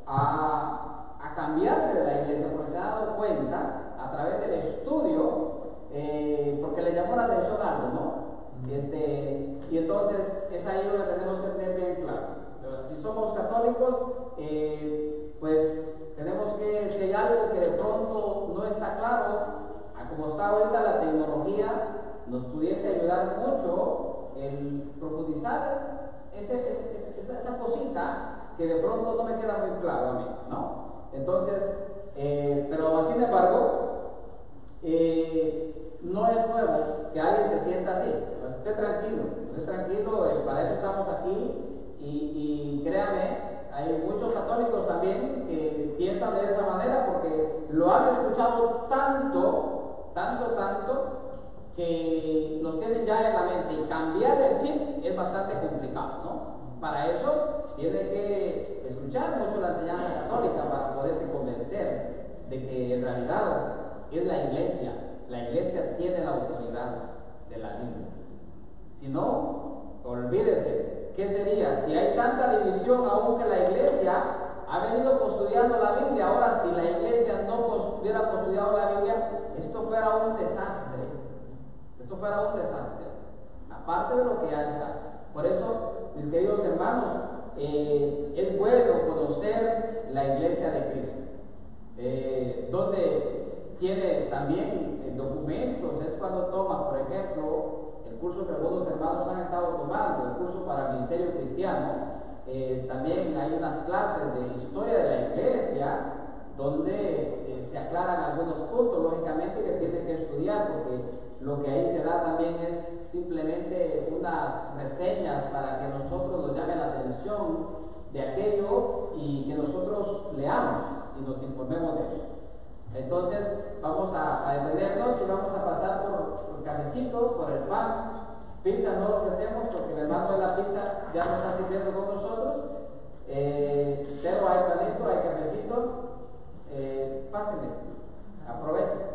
a cambiarse de la iglesia, porque se han dado cuenta a través del estudio, porque le llamó la atención algo, ¿no? Y entonces es ahí donde tenemos que tener bien claro. Si somos católicos, pues tenemos que, si hay algo que de pronto no está claro, a como está ahorita la tecnología, nos pudiese ayudar mucho en profundizar esa cosita que de pronto no me queda muy claro a mí, ¿no? Entonces, pero sin embargo, no es nuevo que alguien se sienta así. Pues esté tranquilo, para eso estamos aquí. Y créame, hay muchos católicos también que piensan de esa manera porque lo han escuchado tanto, que los tienen ya en la mente, y cambiar el chip es bastante complicado, ¿no? Para eso tiene que escuchar mucho la enseñanza católica para poderse convencer de que en realidad es la iglesia tiene la autoridad de la Biblia. Si no, olvídese, ¿qué sería? Si hay tanta división aún que la iglesia ha venido custodiando la Biblia, ahora si la iglesia no hubiera custodiado la Biblia, esto fuera un desastre. Aparte de lo que ya está. Por eso, mis queridos hermanos, es bueno conocer la iglesia de Cristo. Donde tiene también documentos, es cuando toma, por ejemplo, el curso que algunos hermanos han estado tomando, el curso para Ministerio Cristiano, también hay unas clases de historia de la iglesia donde se aclaran algunos puntos, lógicamente, que tiene que estudiar, porque lo que ahí se da también es simplemente unas reseñas para que nosotros nos llame la atención de aquello y que nosotros leamos y nos informemos de ello. Entonces vamos a detenernos y vamos a pasar por el cafecito, por el pan. Pizza no lo ofrecemos porque el hermano de la pizza ya no está sirviendo con nosotros, pero hay panito, hay cafecito. Pásenle, aprovechen.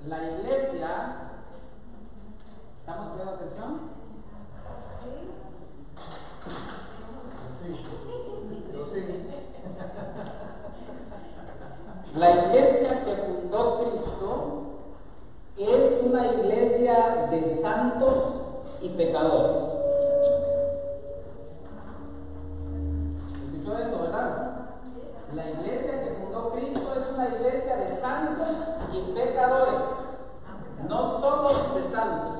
la iglesia, ¿estamos poniendo atención? La iglesia que fundó Cristo es una iglesia de santos y pecadores. ¿Escuchó eso, verdad? La iglesia que fundó Cristo es una iglesia de santos y pecadores. No somos de santos.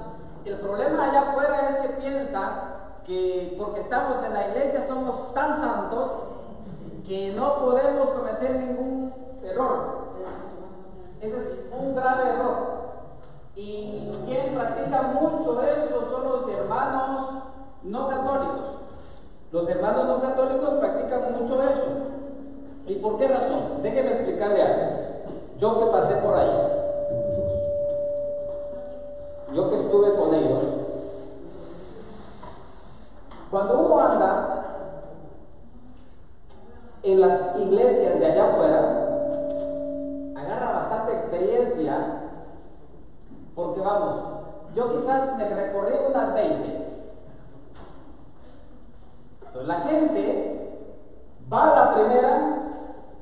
El problema allá afuera es que piensan que porque estamos en la iglesia somos tan santos que no podemos cometer ningún error. Ese es un grave error. Y quien practica mucho eso son los hermanos no católicos. Los hermanos no católicos practican mucho eso. ¿Y por qué razón? Déjeme explicarle algo. Yo que pasé por ahí, yo que estuve con ellos, cuando uno anda en las iglesias de allá afuera, agarra bastante experiencia, porque vamos, yo quizás me recorrí unas 20. Entonces la gente va a la primera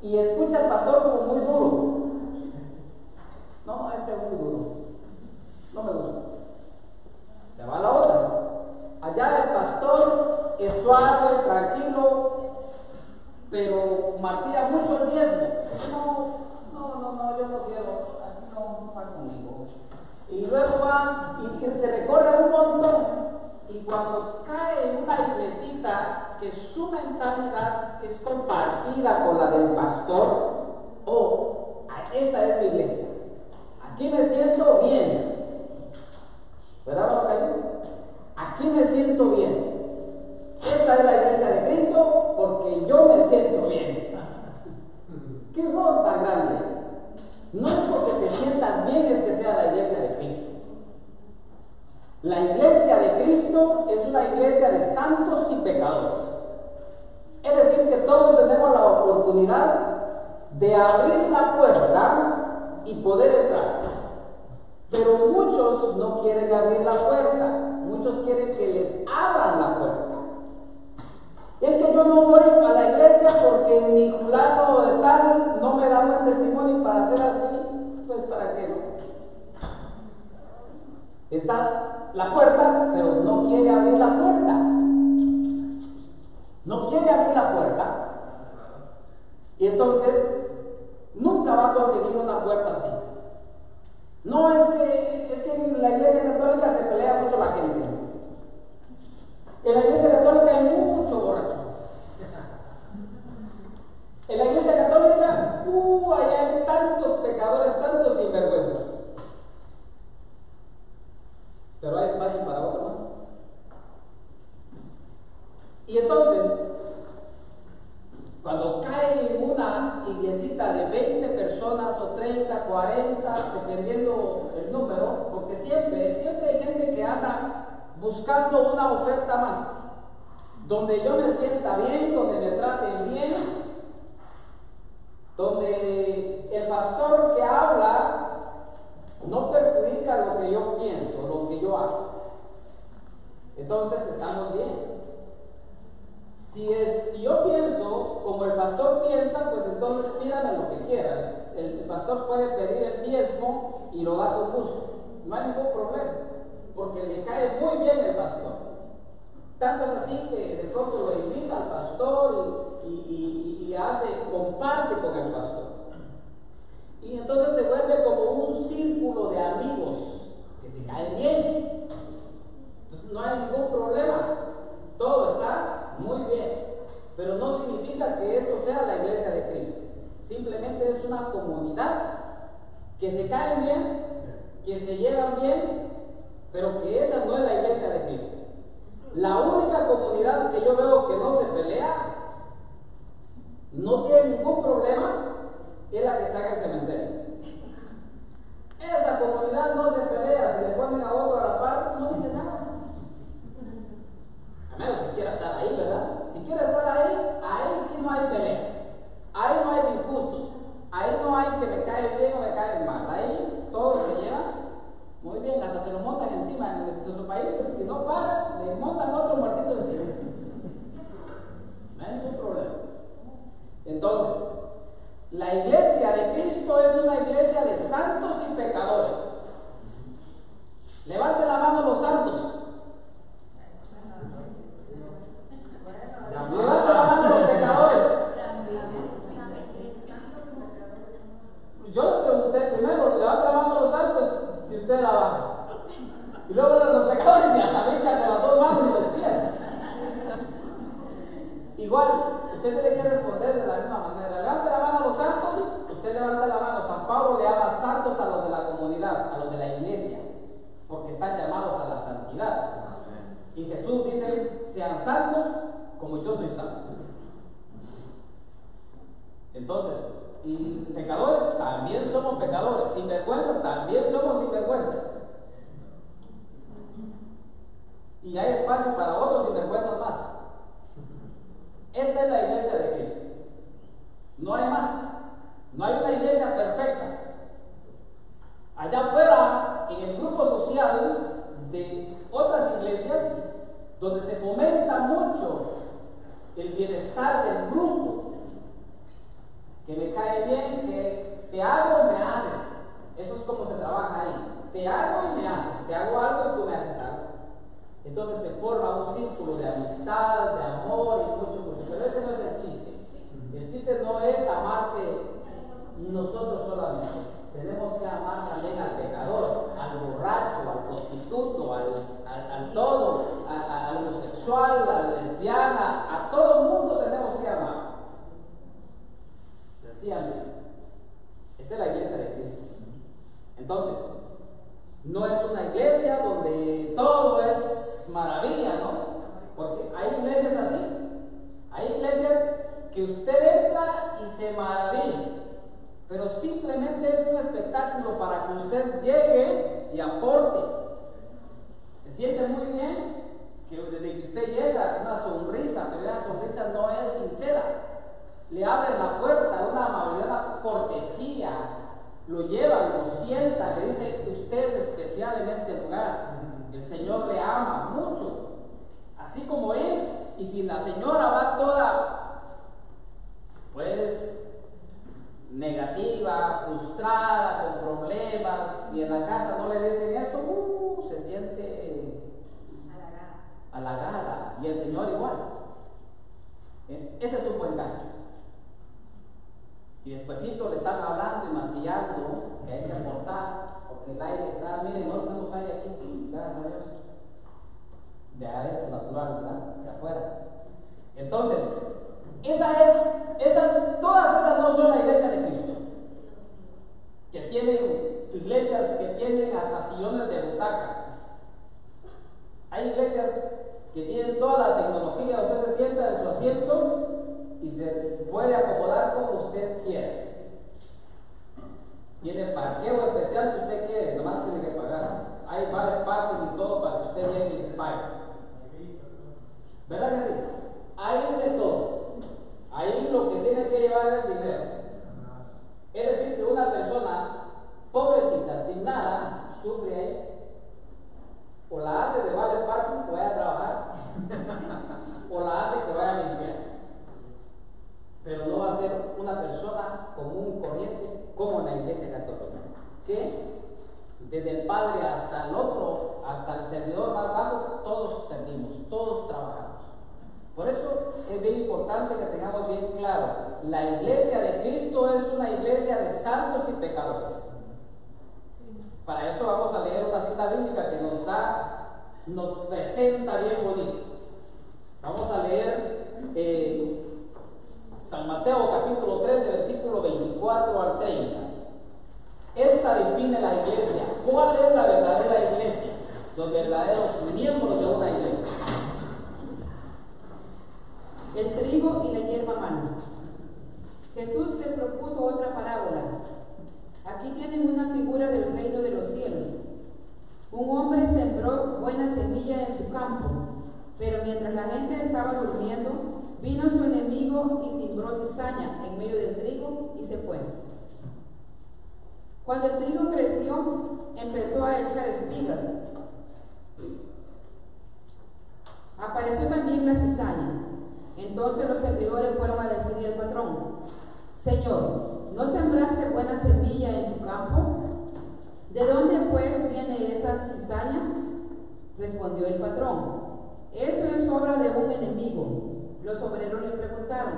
y escucha al pastor como muy duro. No, este es muy duro, no me gusta. Se va a la otra. Allá el pastor es suave, tranquilo, pero martilla mucho el diezmo. No, yo no quiero, aquí no va conmigo. Y luego va y se recorre un montón. Y cuando cae en una iglesita que su mentalidad es compartida con la del pastor, esta es mi iglesia. Aquí me siento bien. ¿Verdad, Rafael? Aquí me siento bien. Esta es la iglesia de Cristo porque yo me siento bien. ¡Qué error tan grande! No es porque te sientas bien es que sea la iglesia de Cristo. La iglesia de Cristo es una iglesia de santos y pecadores. Es decir, que todos tenemos la oportunidad de abrir la puerta y poder entrar. Pero muchos no quieren abrir la puerta. Muchos quieren que les abran la puerta. Es que yo no voy a la iglesia porque mi fulano de tal no me da buen testimonio para hacer así. Pues ¿para qué no? Está la puerta, pero no quiere abrir la puerta. No quiere abrir la puerta. Y entonces nunca va a conseguir una puerta así. No es que en la iglesia católica se pelea mucho la gente. En la iglesia católica hay mucho borracho. En la iglesia católica, allá hay tantos pecadores, tantos sinvergüenzas. Pero hay espacio para otro más. Y entonces, cuando cae en una iglesita de 20 personas o 30, 40, dependiendo el número, porque siempre hay gente que anda buscando una oferta más, donde yo me sienta bien, donde me traten bien, donde el pastor que habla no perjudica lo que yo pienso, lo que yo hago. Entonces estamos bien. Si yo pienso como el pastor piensa, pues entonces pídame lo que quieran. El pastor puede pedir el diezmo y lo da con gusto. No hay ningún problema, porque le cae muy bien el pastor. Tanto es así que de pronto lo invita al pastor y comparte con el pastor. Y entonces se vuelve como un círculo de amigos que se caen bien. Entonces no hay ningún problema. Todo está muy bien. Pero no significa que esto sea la iglesia de Cristo. Simplemente es una comunidad que se caen bien, que se llevan bien, pero que esa no es la iglesia de Cristo. La única comunidad que yo veo que no se pelea, no tiene ningún problema, es la que está en el cementerio. Esa comunidad no se pelea. Si le ponen a otro a la par, no dice nada. A menos que quiera estar ahí, ¿verdad? Si quiere estar ahí sí no hay peleas. Ahí no hay disgustos. Ahí no hay que me cae bien o me cae mal. Ahí todos se llevan Entonces, la iglesia de Cristo es una iglesia de santos y pecadores. Levante la mano los santos. Levante la mano los pecadores. Yo les pregunté primero, levante la mano los santos y usted la baja. Y luego los pecadores y hasta brincan con las dos manos y los pies. Igual, usted tiene que responder de la misma manera. Levante la mano a los santos, usted levanta la mano. San Pablo le llama santos a los de la comunidad, a los de la iglesia, porque están llamados a la santidad. Y Jesús dice, sean santos como yo soy santo. Entonces, y pecadores también somos pecadores, sinvergüenzas también somos sinvergüenzas. Y hay espacio para otros sinvergüenzas más. Esta es la iglesia de Cristo. No hay más. No hay una iglesia perfecta. Allá afuera, en el grupo social de otras iglesias, donde se fomenta mucho el bienestar del grupo, que me cae bien, que te hago y me haces. Eso es como se trabaja ahí. Te hago y me haces. Te hago algo y tú me haces algo. Entonces se forma un círculo de amistad, de amor y mucho. Pero ese no es el chiste. El chiste no es amarse nosotros solamente. Tenemos que amar también al pecador, al borracho, al prostituto, al todo, al homosexual, a la lesbiana. A todo el mundo tenemos que amar. Sencillamente. Esa es la iglesia de Cristo. Entonces, no es una iglesia donde todo es maravilla, ¿no? Porque hay iglesias así. Hay iglesias que usted entra y se maravilla, pero simplemente es un espectáculo para que usted llegue y aporte. Se siente muy bien que desde que usted llega, una sonrisa, pero la sonrisa no es sincera. Le abren la puerta, una amabilidad, una cortesía. Lo llevan, lo sientan, le dicen, usted es especial en este lugar. El Señor le ama mucho, así como es. Y si la señora va toda, pues, negativa, frustrada, con problemas, y en la casa no le dicen eso, se siente halagada. Y el Señor igual. Ese es un buen gancho. Y despuesito le están hablando y martillando que hay que aportar, porque el aire está, miren, no tenemos aire aquí, gracias a Dios. De adentro natural, ¿verdad? De afuera. Entonces, todas esas no son la iglesia de Cristo. Que tienen iglesias que tienen hasta sillones de butaca. Hay iglesias que tienen toda la tecnología, usted se sienta en su asiento y se puede acomodar como usted quiera. Tiene parqueo especial si usted quiere, nomás tiene que pagar. Hay vale parking y todo para que usted llegue y pague. ¿Verdad que sí? Hay de todo. Ahí lo que tiene que llevar es dinero. Es decir, que una persona pobrecita, sin nada, sufre ahí. O la hace de vale parking que vaya a trabajar, o la hace que vaya a limpiar. Pero no va a ser una persona común y corriente como en la iglesia católica, que desde el padre hasta el otro, hasta el servidor más bajo, todos servimos, todos trabajamos. Por eso es bien importante que tengamos bien claro, la iglesia de Cristo es una iglesia de santos y pecadores. Para eso vamos a leer una cita bíblica que nos presenta bien bonito. Vamos a leer San Mateo capítulo 13, versículo 24 al 30. Esta define la iglesia. ¿Cuál es la verdadera iglesia? Los verdaderos miembros de una iglesia. El trigo y la hierba mala. Jesús les propuso otra parábola. Aquí tienen una figura del reino de los cielos. Un hombre sembró buena semilla en su campo, pero mientras la gente estaba durmiendo, vino su enemigo y sembró cizaña en medio del trigo y se fue. Cuando el trigo creció, empezó a echar espigas. Apareció también la cizaña. Entonces los servidores fueron a decirle al patrón: Señor, ¿no sembraste buena semilla en tu campo? ¿De dónde pues viene esa cizaña? Respondió el patrón: Eso es obra de un enemigo. Los obreros le preguntaron: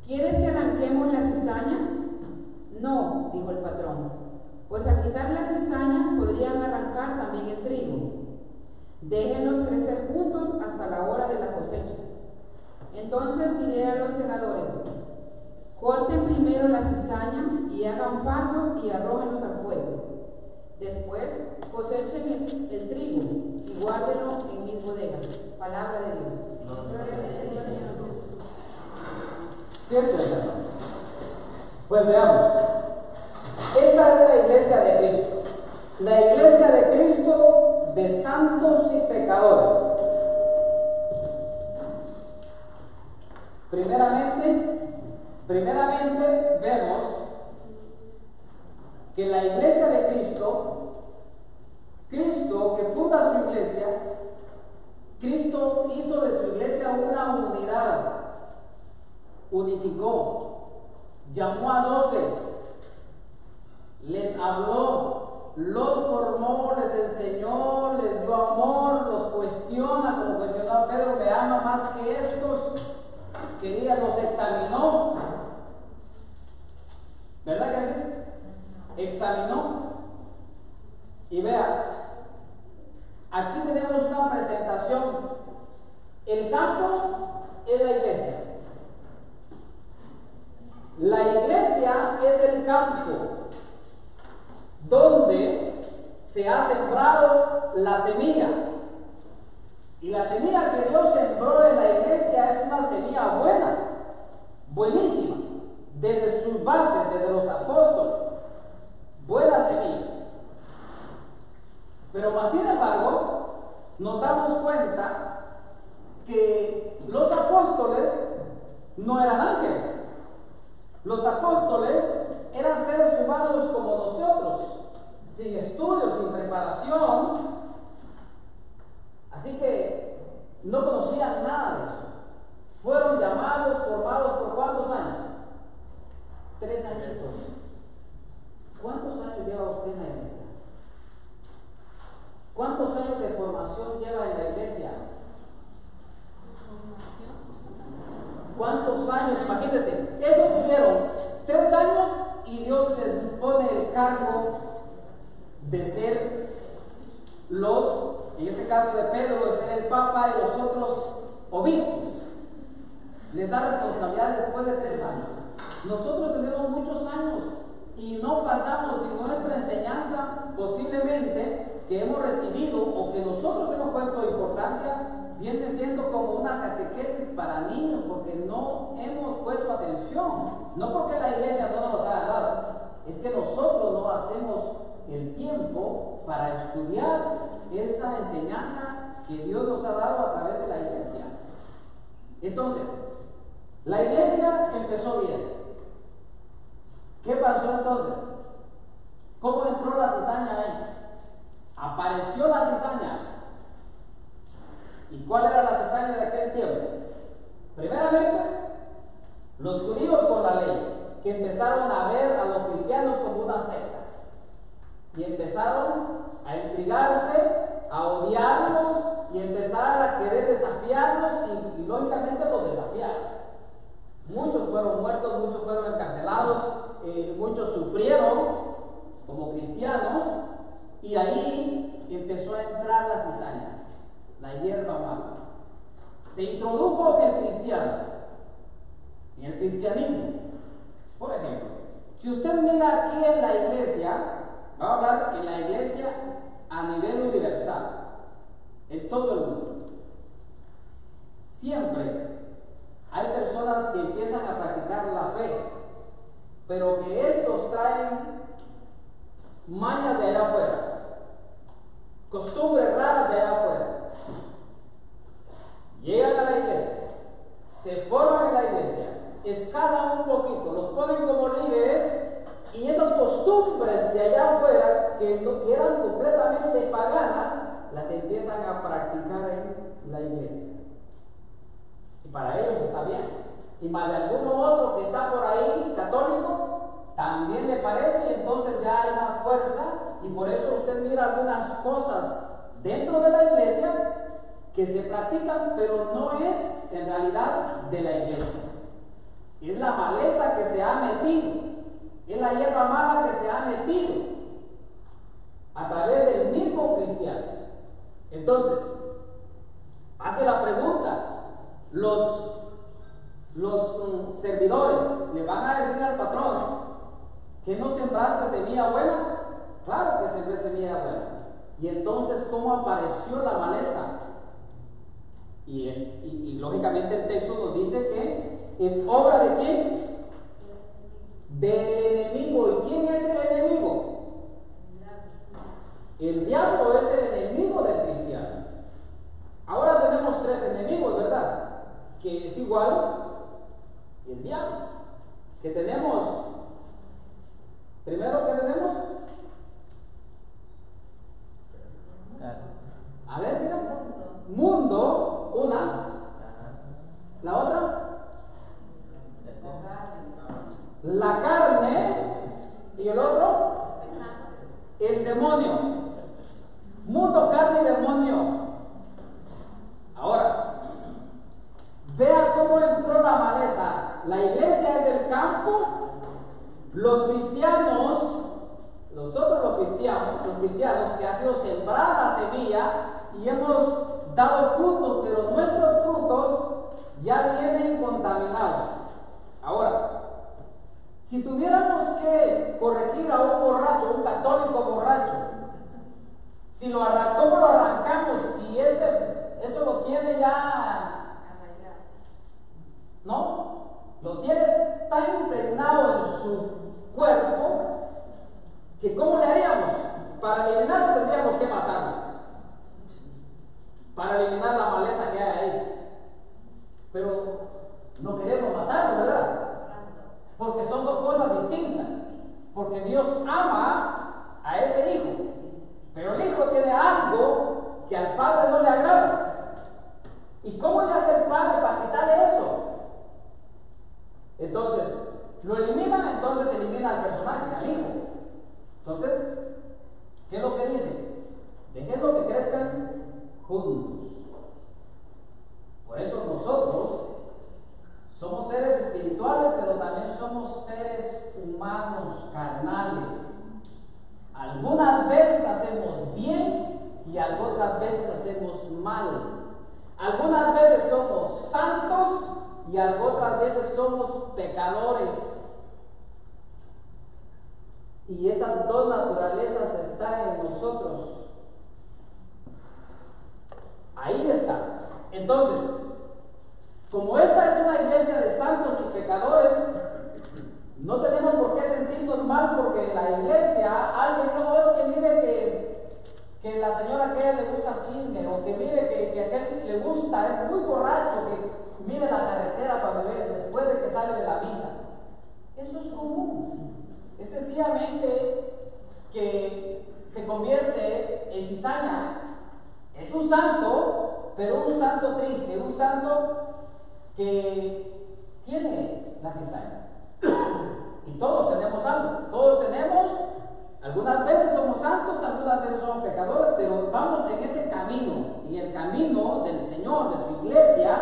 ¿Quieres que arranquemos la cizaña? No, dijo el patrón, pues al quitar la cizaña podrían arrancar también el trigo. Déjenlos crecer juntos hasta la hora de la cosecha. Entonces diré a los segadores: corten primero la cizaña y hagan fardos y arrójenlos al fuego. Después cosechen el trigo y guárdenlo en mis bodegas. Palabra de Dios. Siéntense. Pues veamos. Esta es la iglesia de Cristo. La iglesia de Cristo de santos y pecadores. Primeramente vemos que la iglesia de Cristo que funda su iglesia, Cristo hizo de su iglesia una unidad, unificó, llamó a 12, les habló, los formó, les enseñó, les dio amor, los cuestiona, como cuestionó a Pedro: ¿me ama más que estos? Quería, los examinó, ¿verdad que sí? Examinó. Y vea, aquí tenemos una presentación. El campo es la iglesia. La iglesia es el campo donde se ha sembrado la semilla. Y la semilla que Dios sembró en la iglesia es una semilla buena, buenísima, desde sus bases, desde los apóstoles. Buena semilla. Pero más sin embargo, nos damos cuenta que los apóstoles no eran ángeles. Los apóstoles eran seres humanos como nosotros, sin estudios, sin preparación. Así que no conocían nada de eso. Fueron llamados, formados por ¿cuántos años? 3 añitos. ¿Cuántos años lleva usted en la iglesia? ¿Cuántos años de formación lleva en la iglesia? ¿Cuántos años? Imagínense, ellos tuvieron 3 años y Dios les pone el cargo de ser en este caso de Pedro, de ser el Papa y los otros obispos. Les da responsabilidad después de 3 años. Nosotros tenemos muchos años y no pasamos sin nuestra enseñanza, posiblemente, que hemos recibido o que nosotros hemos puesto importancia, viene siendo como una catequesis para niños, porque no hemos puesto atención. No porque la iglesia no nos haya dado, es que nosotros no hacemos el tiempo para estudiar esa enseñanza que Dios nos ha dado a través de la iglesia. Entonces, la iglesia empezó bien. ¿Qué pasó entonces? ¿Cómo entró la cizaña ahí? Apareció la cizaña. ¿Y cuál era la cizaña de aquel tiempo? Primeramente, los judíos con la ley, que empezaron a ver a los cristianos como una secta. Y empezaron a intrigarse, a odiarlos y empezar a querer desafiarlos y lógicamente los desafiaron. Muchos fueron muertos, muchos fueron encarcelados, muchos sufrieron como cristianos, y ahí empezó a entrar la cizaña, la hierba mala. Se introdujo en el cristiano, en el cristianismo. Por ejemplo, si usted mira aquí en la iglesia, vamos a hablar en la iglesia a nivel universal, en todo el mundo. Siempre hay personas que empiezan a practicar la fe, pero que estos traen mañas de allá afuera, costumbres raras de allá afuera. Llegan a la iglesia, se forman en la iglesia, escalan un poquito, los ponen como líderes, y esas costumbres de allá afuera, que eran completamente paganas, las empiezan a practicar en la iglesia. para ellos está bien. Y más de alguno otro que está por ahí, católico, también le parece, y entonces ya hay más fuerza, y por eso usted mira algunas cosas dentro de la iglesia que se practican, pero no es en realidad de la iglesia. Es la maleza que se ha metido, es la hierba mala que se ha metido a través del mismo cristiano. Entonces, hace la pregunta, los servidores le van a decir al patrón que no sembraste semilla buena. Claro que sembré semilla buena. Y entonces, ¿cómo apareció la maleza? Y lógicamente el texto nos dice que es obra de ¿quién? Del enemigo. ¿Y quién es el enemigo? El diablo es el enemigo del cristiano. Ahora tenemos tres enemigos, ¿verdad? Que es igual el diablo. Que tenemos, primero que tenemos, a ver, mira, mundo, una, la otra, la carne, y el otro, el demonio. Mundo, carne y demonio. Ahora, vea cómo entró la maleza. La iglesia es el campo, los cristianos, nosotros los cristianos que ha sido sembrada la semilla y hemos dado frutos, pero nuestros frutos ya vienen contaminados. Ahora, si tuviéramos que corregir a un borracho, un católico borracho, si lo ¿cómo lo arrancamos? Si eso lo tiene ya, ¿no? Lo tiene tan impregnado en su cuerpo que ¿cómo le haríamos? Para eliminarlo tendríamos que matarlo, para eliminar la maleza que hay ahí. Pero no queremos matarlo, ¿verdad? Porque son dos cosas distintas. Porque Dios ama a ese hijo, pero el hijo tiene algo que al padre no le agrada. ¿Y cómo le hace el padre para quitarle eso? Entonces, lo eliminan, entonces elimina al personaje, al hijo. Entonces, ¿qué es lo que dice? Déjenlo que crezcan juntos. Por eso nosotros somos seres espirituales, pero también somos seres humanos, carnales. Algunas veces hacemos bien y otras veces hacemos mal. Algunas veces somos santos y otras veces somos pecadores. Y esas dos naturalezas están en nosotros. Ahí está. Entonces, como esta es una iglesia de santos y pecadores, no tenemos por qué sentirnos mal porque en la iglesia alguien dijo, es que mire que la señora aquella le gusta el chisme, o que mire que aquel le gusta, es muy borracho, que mire la carretera cuando ve, después de que sale de la misa. Eso es común. Es sencillamente que se convierte en cizaña. Es un santo, pero un santo triste, un santo que tiene la cizaña. Y todos tenemos algo, todos tenemos, algunas veces somos santos, algunas veces somos pecadores, pero vamos en ese camino, en el camino del Señor, de su iglesia.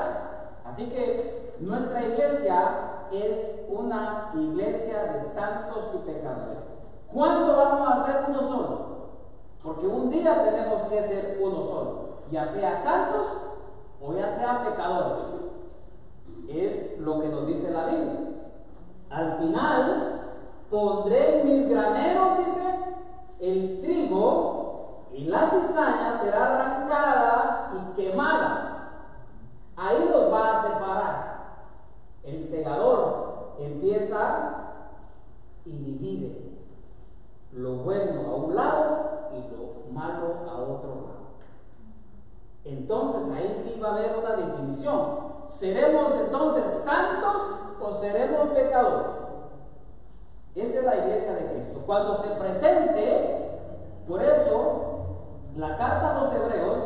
Así que nuestra iglesia es una iglesia de santos y pecadores. ¿Cuándo vamos a ser uno solo? Porque un día tenemos que ser uno solo, ya sea santos o ya sea pecadores. Es lo que nos dice la Biblia. Al final pondré en mis graneros, dice, el trigo, y la cizaña será arrancada y quemada. Ahí los va a separar. El segador empieza y divide lo bueno a un lado y lo malo a otro lado. Entonces ahí sí va a haber una definición. ¿Seremos entonces santos o seremos pecadores? Esa es la iglesia de Cristo. Cuando se presente, por eso, la carta a los Hebreos,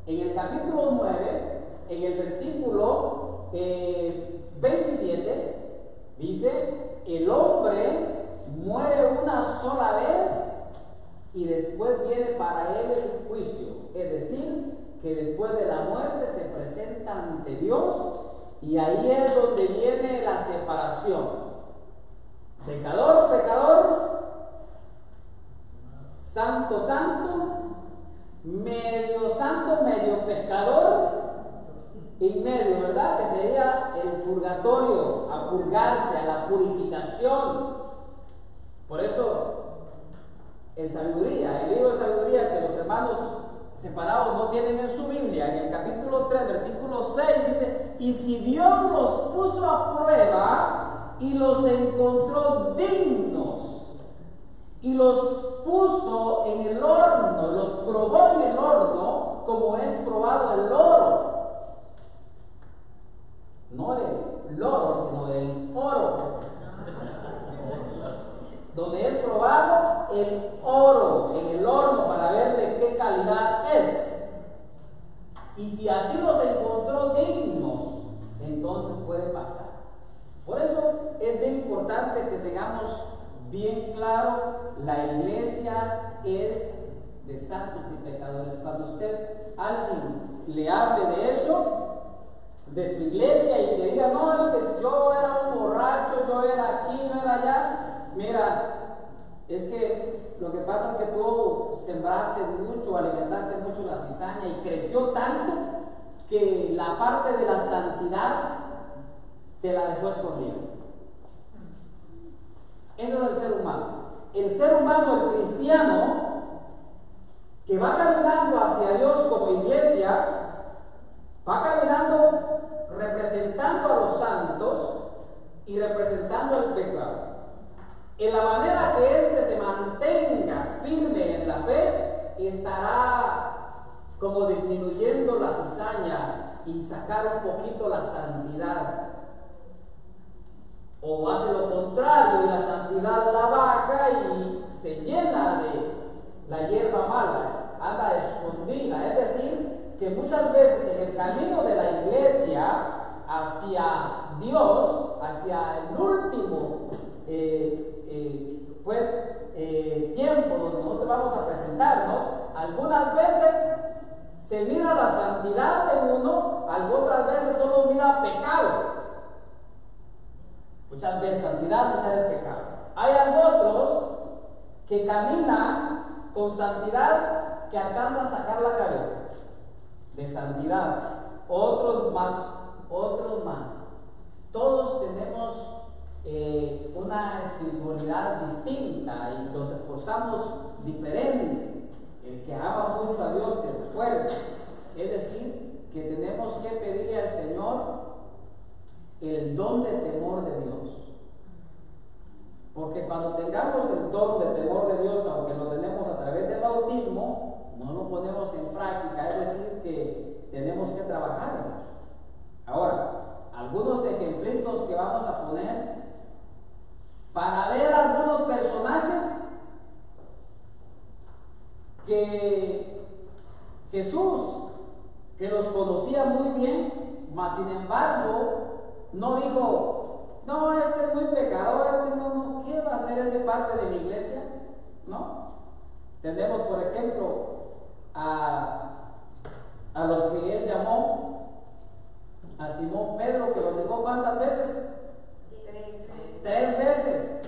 en el capítulo 9, en el versículo 27 dice, el hombre muere una sola vez y después viene para él el juicio. Es decir, que después de la muerte se presenta ante Dios y ahí es donde viene la separación. Pecador, pecador, santo, santo, medio pecador, y medio, ¿verdad? Que sería el purgatorio, a purgarse, a la purificación. Por eso, en sabiduría, el libro de sabiduría que los hermanos separados no tienen en su Biblia, en el capítulo 3, versículo 6, dice, y si Dios los puso a prueba y los encontró dignos, y los puso en el horno, los probó en el horno, como es probado el oro. No el oro, sino el oro. Donde es probado el oro en el horno para ver de qué calidad es. Y si así los encontró dignos, entonces puede pasar. Por eso es bien importante que tengamos bien claro, la iglesia es de santos y pecadores. Cuando usted, alguien le hable de eso, de su iglesia, y que diga, no, es que yo era un borracho, yo era aquí, no era allá, mira, es que lo que pasa es que tú sembraste mucho, alimentaste mucho la cizaña y creció tanto que la parte de la santidad te la dejó escondida. Eso es el ser humano. El ser humano, el cristiano, que va caminando hacia Dios como iglesia, va caminando representando a los santos y representando al pecado. En la manera que éste se mantenga firme en la fe, estará como disminuyendo la cizaña y sacar un poquito la santidad. O hace lo contrario y la santidad la baja y se llena de la hierba mala, anda escondida. Es decir, que muchas veces en el camino de la iglesia hacia Dios, hacia el último tiempo donde nosotros vamos a presentarnos, algunas veces se mira la santidad de uno, otras veces solo mira pecado. Muchas veces santidad, muchas veces pecado. Hay otros que caminan con santidad que alcanzan a sacar la cabeza de santidad, otros más. Todos tenemos una espiritualidad distinta y nos esforzamos diferente. El que ama mucho a Dios se esfuerza. Es decir, que tenemos que pedirle al Señor el don de temor de Dios. Porque cuando tengamos el don de temor de Dios, aunque lo tenemos a través del bautismo, no lo ponemos en práctica, es decir, que tenemos que trabajar en eso. Ahora, algunos ejemplitos que vamos a poner para ver algunos personajes que Jesús, que los conocía muy bien, mas sin embargo no dijo, no, este es muy pecador, este no, ¿qué va a hacer ese parte de mi iglesia? ¿No? Tenemos, por ejemplo, a los que él llamó, a Simón Pedro, que lo negó ¿cuántas veces? 3 veces.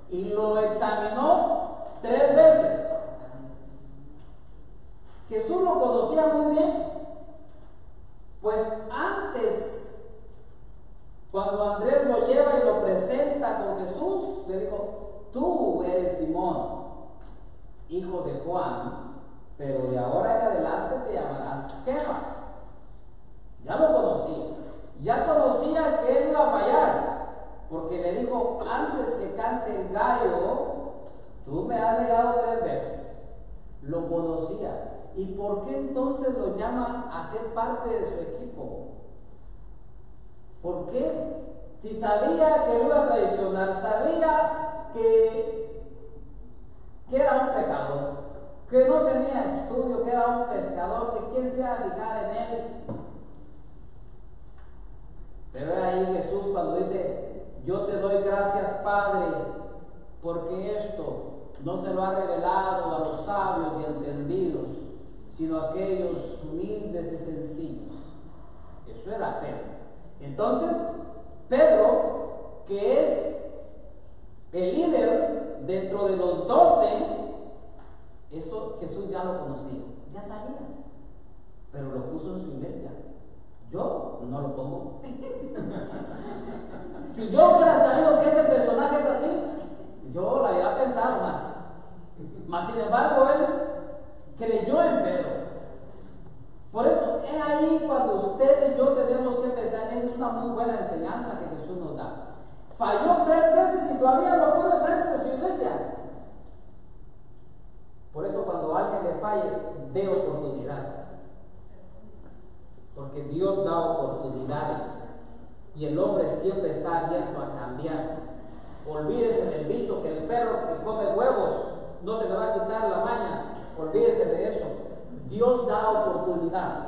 Y lo examinó 3 veces. Jesús lo conocía muy bien. Pues antes, cuando Andrés lo lleva y lo presenta con Jesús, le dijo, tú eres Simón, hijo de Juan, pero de ahora en adelante te llamarás Kefas. Ya lo conocía, ya conocía que él iba a fallar, porque le dijo, antes que cante el gallo, tú me has negado 3 veces. Lo conocía. ¿Y por qué entonces lo llama a ser parte de su equipo? ¿Por qué? Si sabía que lo iba a traicionar, sabía que era un pecador, que no tenía estudio, que era un pescador, que quién se iba a fijar en él. Pero es ahí Jesús cuando dice: yo te doy gracias, Padre, porque esto no se lo ha revelado a los sabios y entendidos, sino a aquellos humildes y sencillos. Eso era Pedro. Entonces, Pedro, que es el líder dentro de los 12, eso Jesús ya lo conocía, ya sabía, pero lo puso en su iglesia. Yo no lo pongo. Si yo hubiera sabido que ese personaje es así, yo lo había pensado más. Mas sin embargo, él creyó en Pedro. Por eso es ahí cuando usted y yo tenemos que pensar. Esa es una muy buena enseñanza que Jesús nos da. Falló 3 veces y todavía lo pone frente de su iglesia. Por eso cuando alguien le falle, dé oportunidad. Porque Dios da oportunidades y el hombre siempre está abierto a cambiar. Olvídese del dicho que el perro que come huevos no se le va a quitar la maña. Olvídese de eso. Dios da oportunidades.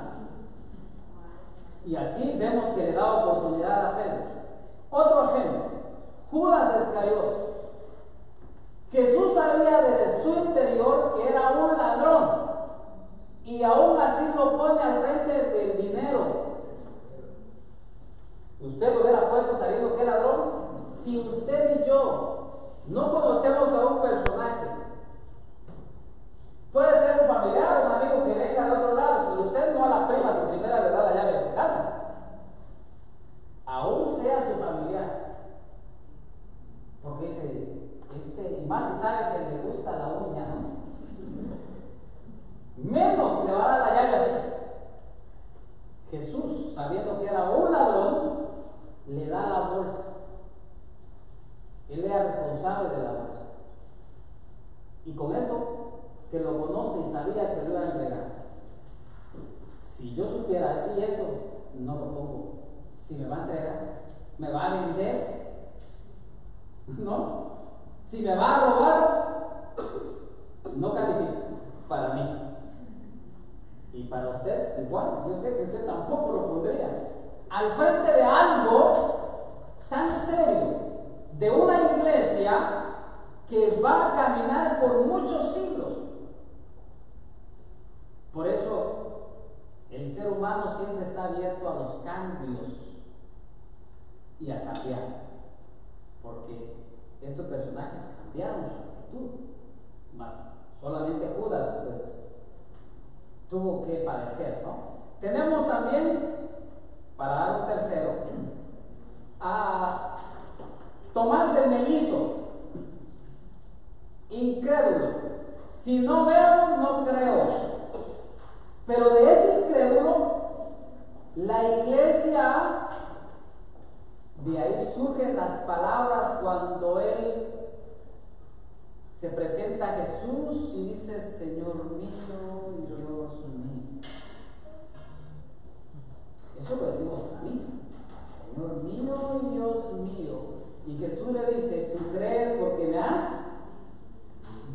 Y aquí vemos que le da oportunidad a Pedro. Otro ejemplo, Judas Iscariote. Jesús sabía desde su interior que era un ladrón, y aún así lo pone al frente del dinero. ¿Usted lo hubiera puesto sabiendo que es ladrón? Si usted y yo no conocemos a un personaje, puede ser un familiar o un amigo que venga de otro lado, pero usted no a la prima si primera le da la llave de su casa, aún sea su familiar, porque dice, y más si sabe que le gusta la uña, ¿no? Menos le va a dar la llave así. Jesús, sabiendo que era un ladrón, le da la bolsa. Él era responsable de la bolsa. Y con eso, que lo conoce y sabía que lo iba a entregar. Si yo supiera así eso, no lo pongo. Si me va a entregar, me va a vender, ¿no? Si me va a robar, no califica para mí. Y para usted, igual, yo sé que usted tampoco lo pondría. Al frente de algo tan serio, de una iglesia que va a caminar por muchos siglos. Por eso, el ser humano siempre está abierto a los cambios y a cambiar. Porque estos personajes cambiaron su actitud. Mas solamente Judas, pues, tuvo que padecer, ¿no? Tenemos también, para dar un tercero, a Tomás el mellizo, incrédulo. Si no veo, no creo. Pero de ese incrédulo, la iglesia, de ahí surgen las palabras cuando él se presenta a Jesús y dice: Señor mío y Dios mío. Eso lo decimos en la misa. Señor mío y Dios mío. Y Jesús le dice: ¿tú crees porque me has?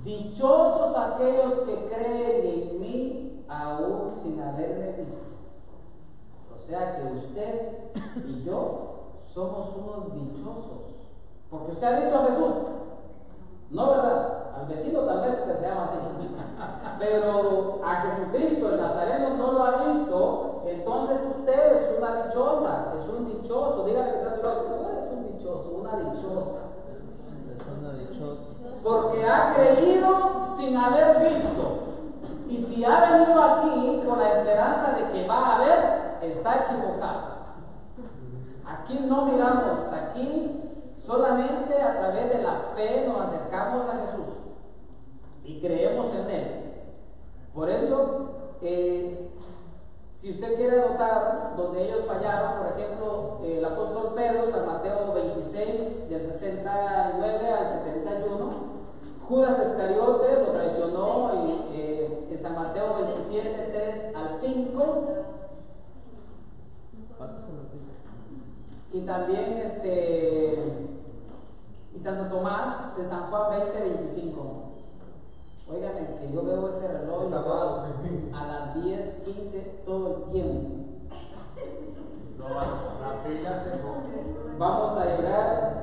Dichosos aquellos que creen en mí aún sin haberme visto. O sea que usted y yo somos unos dichosos. Porque usted ha visto a Jesús. No, ¿verdad? Al vecino tal vez que se llama así. Pero a Jesucristo, el Nazareno, no lo ha visto. Entonces usted es una dichosa, es un dichoso. Dígale que está a su lado, tú eres un dichoso, una dichosa. Porque ha creído sin haber visto. Y si ha venido aquí con la esperanza de que va a ver, está equivocado. Aquí no miramos, aquí solamente a través de la fe nos acercamos a Jesús y creemos en Él. Por eso, si usted quiere anotar donde ellos fallaron, por ejemplo, el apóstol Pedro, San Mateo 26, del 69 al 71, Judas Iscariote lo traicionó en San Mateo 27, 3 al 5. Y también y Santo Tomás de San Juan 20, 25. Óigame, que yo veo ese reloj y lo veo a las 10:15 todo el tiempo. No va a sonar. Vamos a llegar.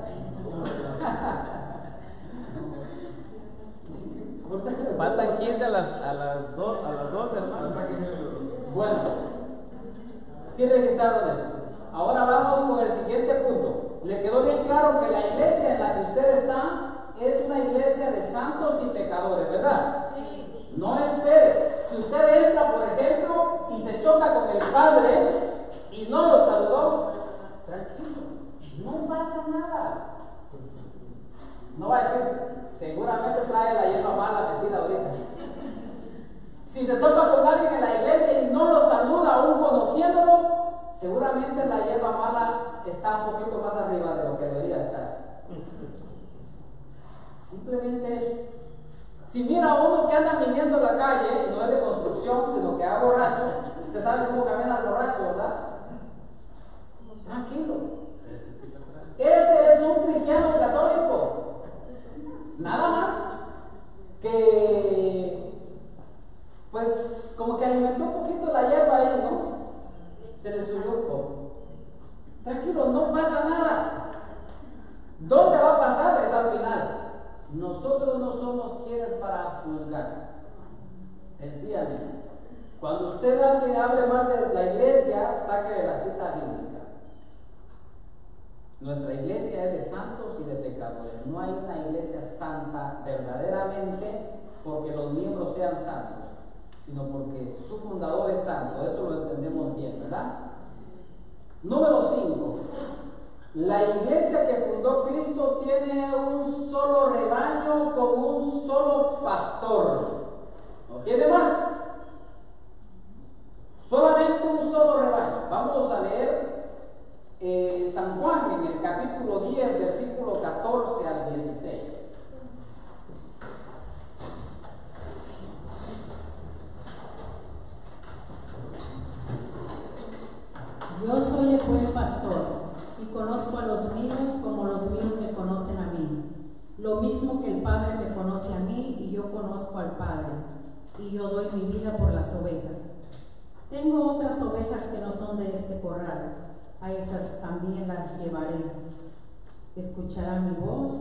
Faltan 15 a las 2, hermano. Bueno, sí registraron eso. Ahora vamos con el siguiente punto. ¿Le quedó bien claro que la iglesia en la que usted está es una iglesia de santos y pecadores, verdad? Sí. No espere. Si usted entra, por ejemplo, y se choca con el padre y no lo saludó, tranquilo, no pasa nada. No va a decir, seguramente trae la hierba mala metida ahorita. Si se topa con alguien en la iglesia y no lo saluda aún conociéndolo, seguramente la hierba mala está un poquito más arriba de lo que debería estar. Simplemente eso. Si mira a uno que anda viniendo en la calle, y no es de construcción, sino que es borracho, usted sabe cómo camina el borracho, ¿verdad? Tranquilo. Ese es un cristiano católico. Nada más que, pues, como que alimentó un poquito la hierba ahí, ¿no? Se le subió un poco. Tranquilo, no pasa nada. ¿Dónde va a pasar? Es al final. Nosotros no somos quienes para juzgar. Sencillamente. Cuando usted hable mal de la iglesia, saque de la cita bíblica. Nuestra iglesia es de santos y de pecadores. No hay una iglesia santa verdaderamente porque los miembros sean santos, sino porque su fundador es santo. Eso lo entendemos bien, ¿verdad? Número 5. La iglesia que fundó Cristo tiene un solo rebaño con un solo pastor. ¿No tiene más? Solamente un solo rebaño. Vamos a leer San Juan en el capítulo 10, versículo 14 al 16. Yo soy el buen pastor y conozco a los míos como los míos me conocen a mí. Lo mismo que el Padre me conoce a mí y yo conozco al Padre, y yo doy mi vida por las ovejas. Tengo otras ovejas que no son de este corral, a esas también las llevaré. Escucharán mi voz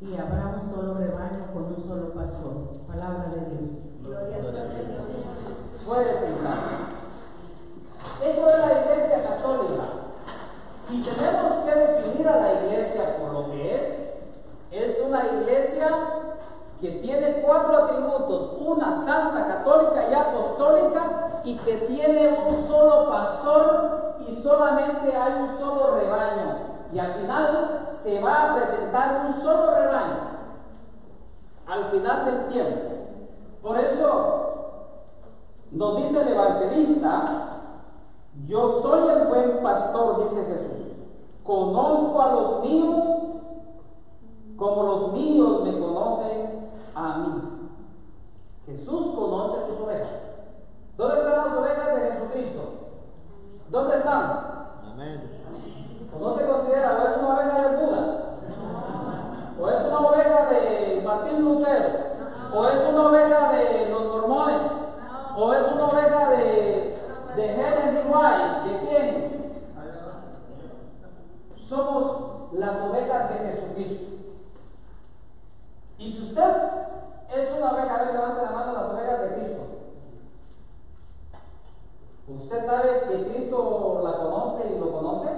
y habrá un solo rebaño con un solo pastor. Palabra de Dios. Gloria a Dios. Puede sentar. Eso es la iglesia católica. Si tenemos que definir a la iglesia por lo que es una iglesia que tiene 4 atributos: una, santa, católica y apostólica, y que tiene un solo pastor y solamente hay un solo rebaño, y al final se va a presentar un solo rebaño al final del tiempo. Por eso nos dice el evangelista: yo soy el buen pastor, dice Jesús, conozco a los míos como los míos me conocen a mí. Jesús conoce tus ovejas. ¿Dónde están las ovejas de Jesucristo? ¿Dónde están? Amén. ¿O no se considera? ¿O es una oveja de Buda? ¿O es una oveja de Martín Lutero? ¿O es una oveja de los mormones? ¿O es una oveja de Helen White? ¿De quién? Somos las ovejas de Jesucristo. Y si usted es una oveja, a ver, levante la mano, las ovejas de Cristo. ¿Usted sabe que Cristo la conoce y lo conoce?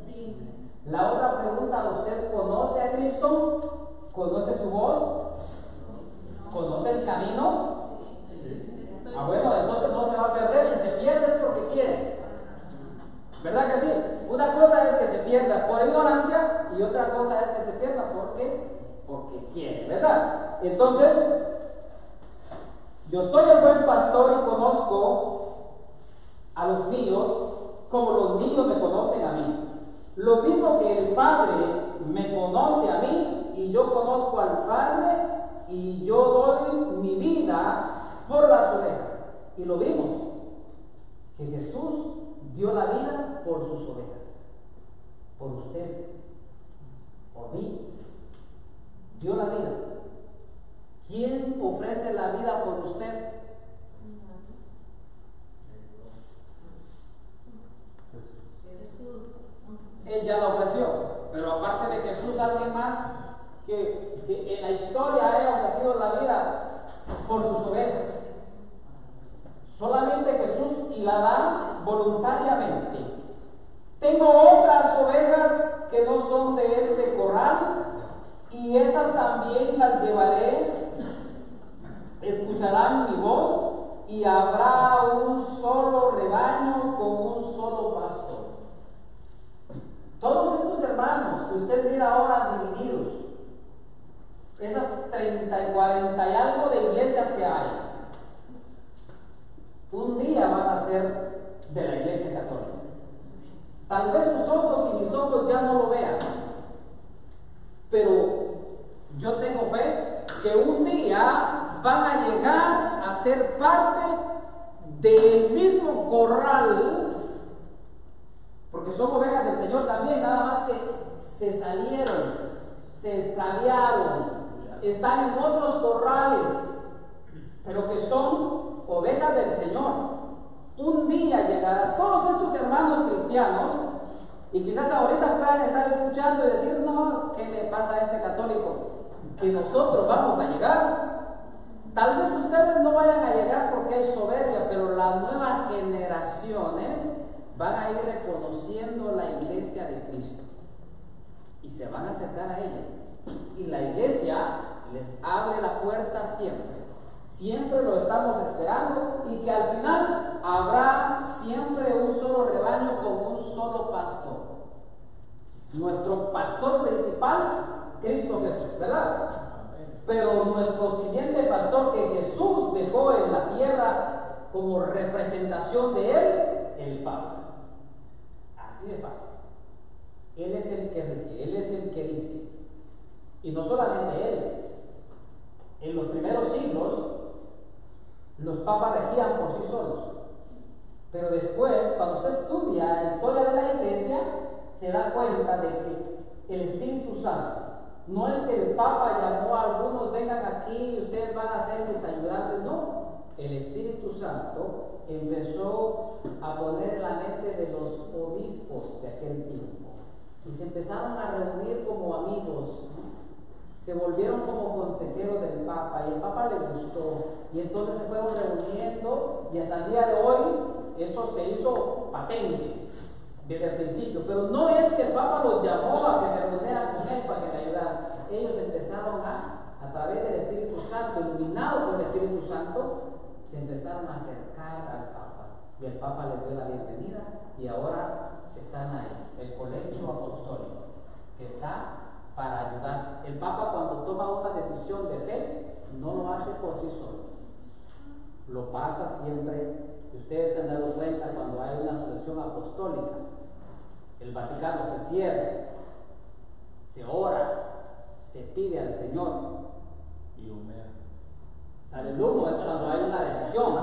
Sí. La otra pregunta: ¿usted conoce a Cristo? ¿Conoce su voz? ¿Conoce el camino? Ah, bueno, entonces no se va a perder. Si se pierde es porque quiere. ¿Verdad que sí? Una cosa es que se pierda por ignorancia y otra cosa es que se pierda porque quiere, ¿verdad? Entonces, yo soy el buen pastor y conozco a los míos como los míos me conocen a mí. Lo mismo que el Padre me conoce a mí y yo conozco al Padre, y yo doy mi vida por las ovejas. Y lo vimos, que Jesús dio la vida por sus ovejas, por usted, por mí. Dio la vida. ¿Quién ofrece la vida por usted? de Jesús alguien más que en la historia haya ofrecido la vida por sus ovejas. Solamente Jesús, y la da voluntariamente. Tengo otras ovejas que no son de este corral, y esas también las llevaré. Escucharán mi voz, y habrá un solo rebaño con un solo pastor. Todos estos hermanos que usted mira ahora divididos, esas 30 y 40 y algo de iglesias que hay, un día van a ser de la Iglesia Católica. Tal vez tus ojos y mis ojos ya no lo vean, pero yo tengo fe que un día van a llegar a ser parte del mismo corral, porque son ovejas del Señor también, nada más que se salieron, se extraviaron, están en otros corrales, pero que son ovejas del Señor. Un día llegará todos estos hermanos cristianos, y quizás ahorita puedan estar escuchando y decir, no, ¿qué le pasa a este católico? Que nosotros vamos a llegar. Tal vez ustedes no vayan a llegar porque hay soberbia, pero las nuevas generaciones van a ir reconociendo la iglesia de Cristo y se van a acercar a ella. Y la iglesia les abre la puerta siempre. Siempre lo estamos esperando, y que al final habrá siempre un solo rebaño con un solo pastor. Nuestro pastor principal, Cristo Jesús, ¿verdad? Pero nuestro siguiente pastor que Jesús dejó en la tierra como representación de Él, el Papa. Así de fácil. Él es el que rige, Él es el que dice. Y no solamente Él. En los primeros siglos, los papas regían por sí solos. Pero después, cuando usted estudia la historia de la iglesia, se da cuenta de que el Espíritu Santo, no es que el Papa llamó a algunos, vengan aquí y ustedes van a ser mis ayudantes, no. El Espíritu Santo empezó a poner en la mente de los obispos de aquel tiempo, y se empezaron a reunir como amigos, se volvieron como consejeros del Papa, y el Papa les gustó, y entonces se fueron reuniendo, y hasta el día de hoy eso se hizo patente desde el principio. Pero no es que el Papa los llamó a que se reunieran con él para que le ayudaran. Ellos empezaron a través del Espíritu Santo, iluminados por el Espíritu Santo, se empezaron a acercar al Papa, y el Papa les dio la bienvenida, y ahora están ahí, el colegio apostólico, que está para ayudar. El Papa, cuando toma una decisión de fe, no lo hace por sí solo, lo pasa siempre. Ustedes se han dado cuenta cuando hay una sucesión apostólica, el Vaticano se cierra, se ora, se pide al Señor y humea. Sale el humo, es cuando hay una decisión.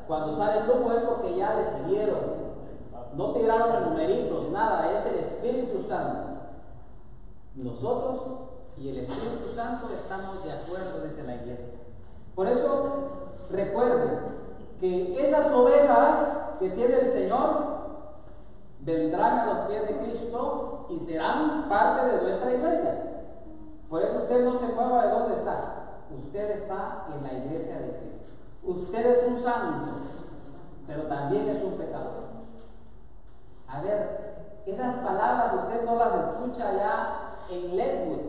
Cuando sale el humo es porque ya decidieron, no tiraron numeritos, nada, es el Espíritu Santo. Nosotros y el Espíritu Santo estamos de acuerdo desde la iglesia. Por eso recuerden que esas ovejas que tiene el Señor vendrán a los pies de Cristo y serán parte de nuestra iglesia. Por eso usted no se mueva de donde está. Usted está en la iglesia de Cristo. Usted es un santo, pero también es un pecador. A ver, esas palabras usted no las escucha allá en Lakewood,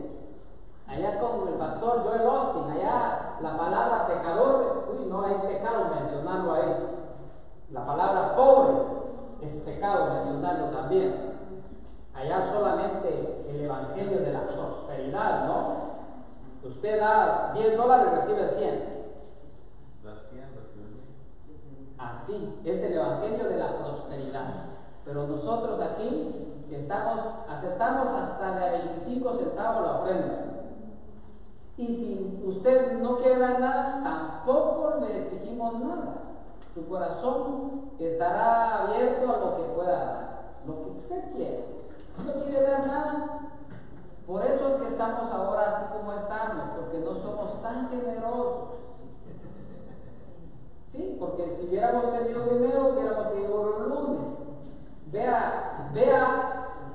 allá con el pastor Joel Austin, allá la palabra pecador, uy, no es pecado mencionarlo ahí. La palabra pobre es pecado mencionarlo también. Allá solamente el evangelio de la prosperidad, ¿no? Usted da $10, recibe 100. Así es el evangelio de la prosperidad. Pero nosotros aquí aceptamos hasta de 25 centavos la ofrenda. Y si usted no quiere dar nada, tampoco le exigimos nada. Su corazón estará abierto a lo que pueda dar, lo que usted quiera. No quiere dar nada. Por eso es que estamos ahora así como estamos, porque no somos tan generosos. Sí, porque si hubiéramos tenido dinero, hubiéramos ido los lunes. Vea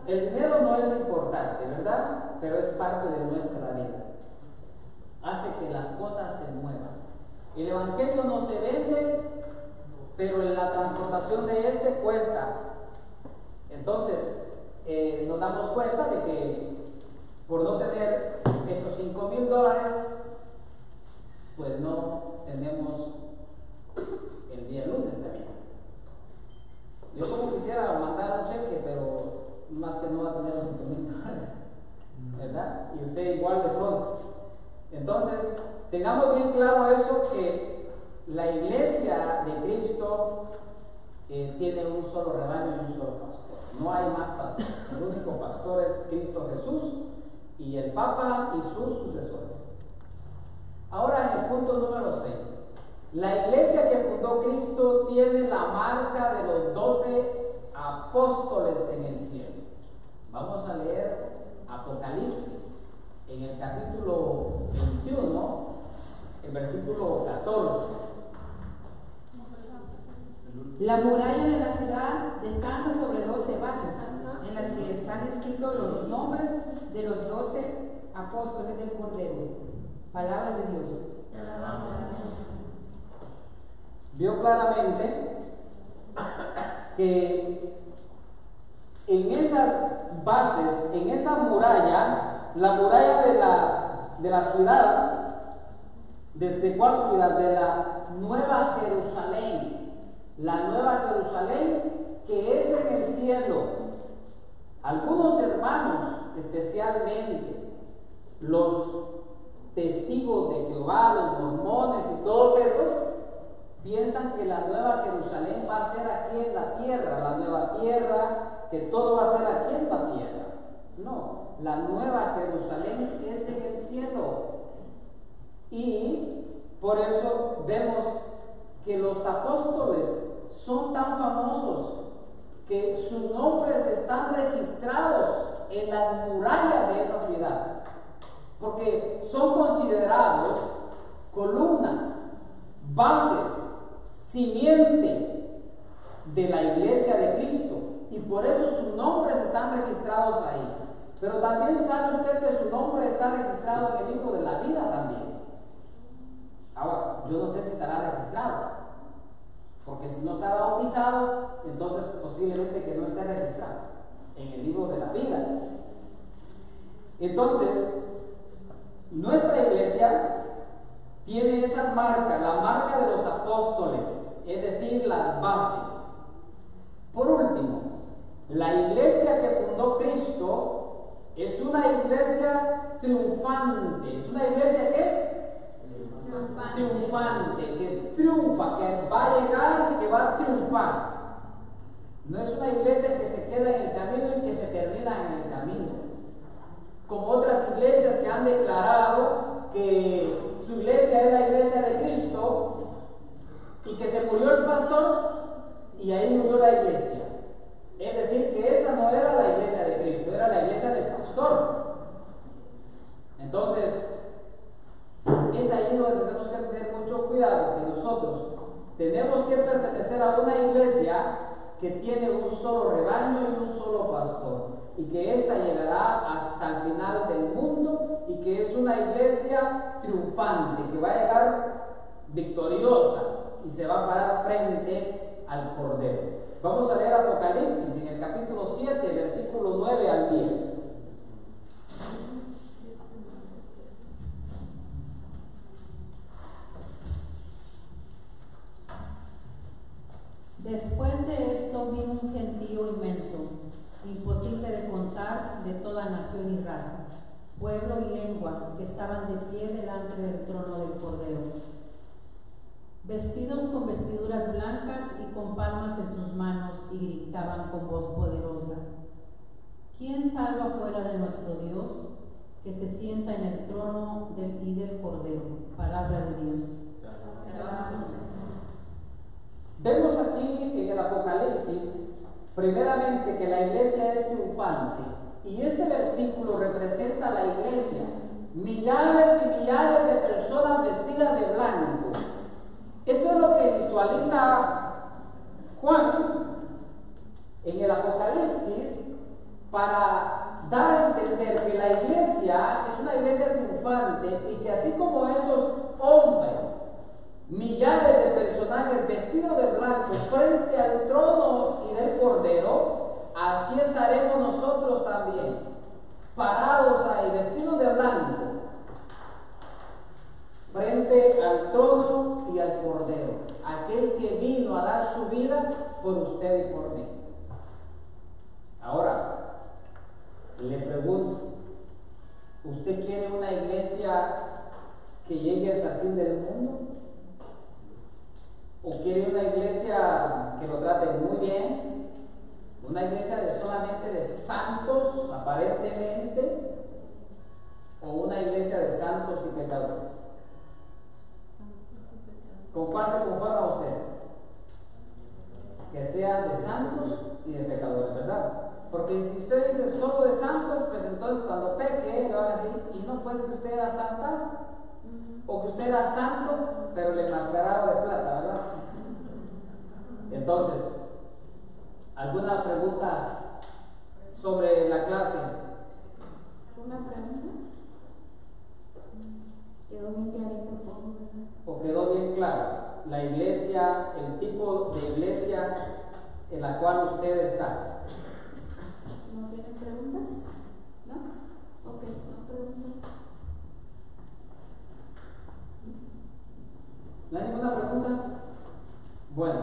el dinero no es importante, ¿verdad? Pero es parte de nuestra vida. Hace que las cosas se muevan. El evangelio no se vende, pero la transportación de este cuesta. Entonces, nos damos cuenta de que por no tener esos $5,000, pues no tenemos el día lunes también. Yo como quisiera mandar un cheque, pero más que no va a tener los $5,000, ¿verdad? Y usted igual de pronto. Entonces, tengamos bien claro eso, que la iglesia de Cristo tiene un solo rebaño y un solo pastor. No hay más pastores. El único pastor es Cristo Jesús y el Papa y sus sucesores. Ahora, en el punto número 6. La iglesia que fundó Cristo tiene la marca de los 12 apóstoles en el cielo. Vamos a leer Apocalipsis en el capítulo 21, el versículo 14. La muralla de la ciudad descansa sobre 12 bases, en las que están escritos los nombres de los 12 apóstoles del Cordero. Palabra de Dios. Vio claramente que en esas bases, en esa muralla, la muralla de la ciudad, ¿desde cuál ciudad? De la Nueva Jerusalén. La Nueva Jerusalén que es en el cielo. Algunos hermanos, especialmente los testigos de Jehová, los mormones y todos esos, piensan que la Nueva Jerusalén va a ser aquí en la tierra, la nueva tierra, que todo va a ser aquí en la tierra. No, la Nueva Jerusalén es en el cielo. Y por eso vemos que los apóstoles son tan famosos que sus nombres están registrados en la muralla de esa ciudad, porque son considerados columnas, bases, simiente de la iglesia de Cristo, y por eso sus nombres están registrados ahí. Pero también sabe usted que su nombre está registrado en el libro de la vida también. Ahora, yo no sé si estará registrado, porque si no está bautizado, entonces posiblemente que no esté registrado en el libro de la vida. Entonces, nuestra iglesia tiene esa marca, la marca de los apóstoles, es decir, las bases. Por último, la iglesia que fundó Cristo es una iglesia triunfante. ¿Es una iglesia qué? Triunfante, que triunfa, que va a llegar y que va a triunfar. No es una iglesia que se queda en el camino y que se termina en el camino, como otras iglesias que han declarado que su iglesia es la iglesia de Cristo y que se murió el pastor y ahí murió la iglesia. Es decir, que esa no era la iglesia de Cristo, era la iglesia del pastor. Entonces, es ahí donde tenemos que tener mucho cuidado, que nosotros tenemos que pertenecer a una iglesia que tiene un solo rebaño y un solo pastor, y que ésta llegará hasta el final del mundo, y que es una iglesia triunfante, que va a llegar victoriosa y se va a parar frente al Cordero. Vamos a leer Apocalipsis en el capítulo 7, versículo 9 al 10. Después de esto vi un gentío inmenso, imposible de contar, de toda nación y raza, pueblo y lengua, que estaban de pie delante del trono del Cordero, vestidos con vestiduras blancas y con palmas en sus manos, y gritaban con voz poderosa: ¿Quién salva fuera de nuestro Dios, que se sienta en el trono y del Cordero? Palabra de Dios. Vemos aquí en el Apocalipsis, primeramente, que la iglesia es triunfante, y este versículo representa a la iglesia, millares y millares de personas vestidas de blanco. Eso es lo que visualiza Juan en el Apocalipsis para triunfante y que así como esos hombres, millares de personajes vestidos de blanco frente al trono y del Cordero, así estaremos nosotros también, parados ahí, vestidos de blanco, frente al trono y al Cordero, aquel que vino a dar su vida por usted y por mí. Ahora, le pregunto, ¿usted quiere una iglesia que llegue hasta el fin del mundo? ¿O quiere una iglesia que lo trate muy bien? ¿Una iglesia solamente de santos, aparentemente? ¿O una iglesia de santos y pecadores? ¿Con cuál se conforma usted? Que sean de santos y de pecadores, ¿verdad? Porque si usted dice solo de santos, pues entonces cuando peque, le van a decir, y no pues que usted era santa, o que usted era santo, pero le mascarado de plata, ¿verdad? Entonces, ¿alguna pregunta sobre la clase? ¿Una pregunta? Quedó bien clarito todo, ¿verdad? ¿O quedó bien claro? La iglesia, el tipo de iglesia en la cual usted está. ¿No tienen preguntas? ¿No? Ok, no preguntas. ¿No hay ninguna pregunta? Bueno,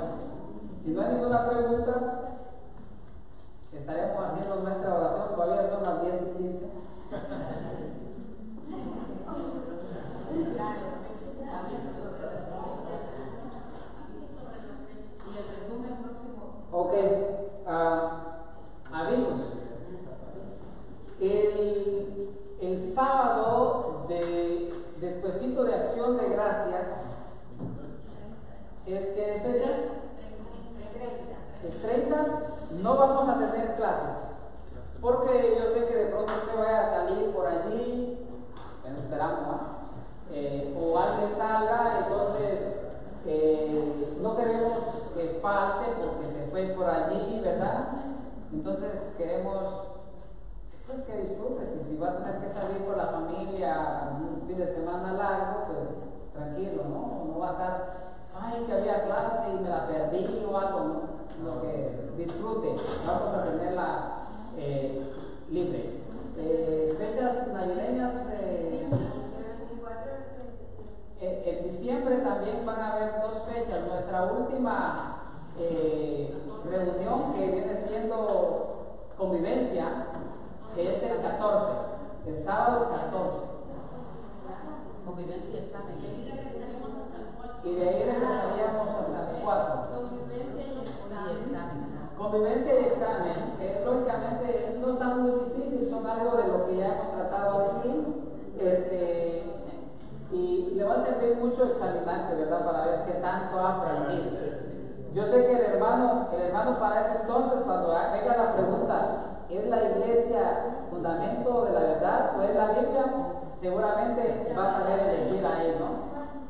si no hay ninguna pregunta, estaremos haciendo nuestra oración. Todavía son las 10:15. Y el resumen próximo. Ok, avisos. El sábado despuesito de Acción de Gracias, ¿es qué fecha? Es 30. No vamos a tener clases, porque yo sé que de pronto usted vaya a salir por allí, bueno, esperamos, o alguien salga, entonces no queremos que falte porque se fue por allí, ¿verdad? Entonces queremos pues que disfrutes, y si va a tener que salir con la familia un fin de semana largo, pues tranquilo, ¿no? No va a estar, ay, que había clase y me la perdí o algo, ¿no? Sino que disfrute, vamos a tenerla libre. Fechas navideñas, en diciembre también van a haber 2 fechas. Nuestra última reunión, que viene siendo convivencia, que es el 14, el sábado 14. Convivencia y examen. Y de ahí regresaríamos hasta el 4. Convivencia y examen, lógicamente no está muy difícil, son algo de lo que ya hemos tratado aquí. Y le va a servir mucho examinarse, ¿verdad? Para ver qué tanto ha aprendido. Yo sé que el hermano para ese entonces, cuando venga la pregunta, ¿es la iglesia fundamento de la verdad o es la Biblia? Seguramente va a saber elegir ahí, ¿no?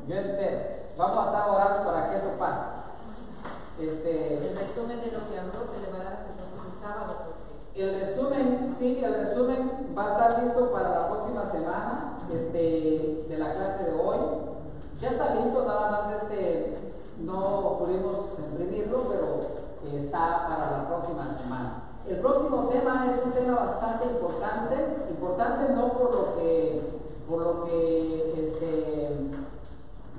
Yo espero. Vamos a estar orando para que eso pase. El resumen de lo que habló se le va a dar hasta el próximo sábado. El resumen, sí, el resumen va a estar listo para la próxima semana de la clase de hoy. Ya está listo, nada más no pudimos imprimirlo, pero está para la próxima semana. El próximo tema es un tema bastante importante no por lo que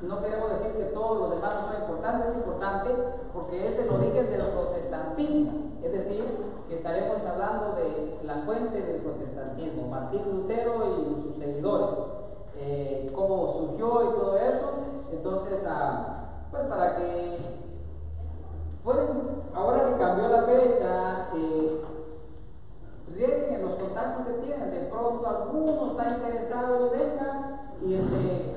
no queremos decir que todos los demás no son importantes, es importante porque es el origen del protestantismo, es decir, que estaremos hablando de la fuente del protestantismo, Martín Lutero y sus seguidores, cómo surgió y todo eso. Entonces, pues para que pueden, ahora que cambió la fecha, rieguen en los contactos que tienen, de pronto alguno está interesado y venga, y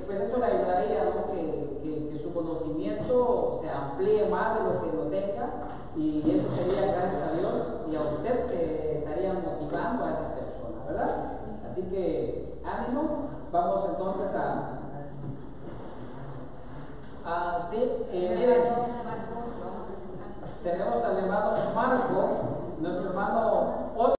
pues eso le ayudaría, ¿no? que su conocimiento se amplíe más de lo que lo tenga, y eso sería gracias a Dios y a usted que estaría motivando a esa persona, ¿verdad? Así que ánimo. Vamos entonces miren, tenemos al hermano Marco, nuestro hermano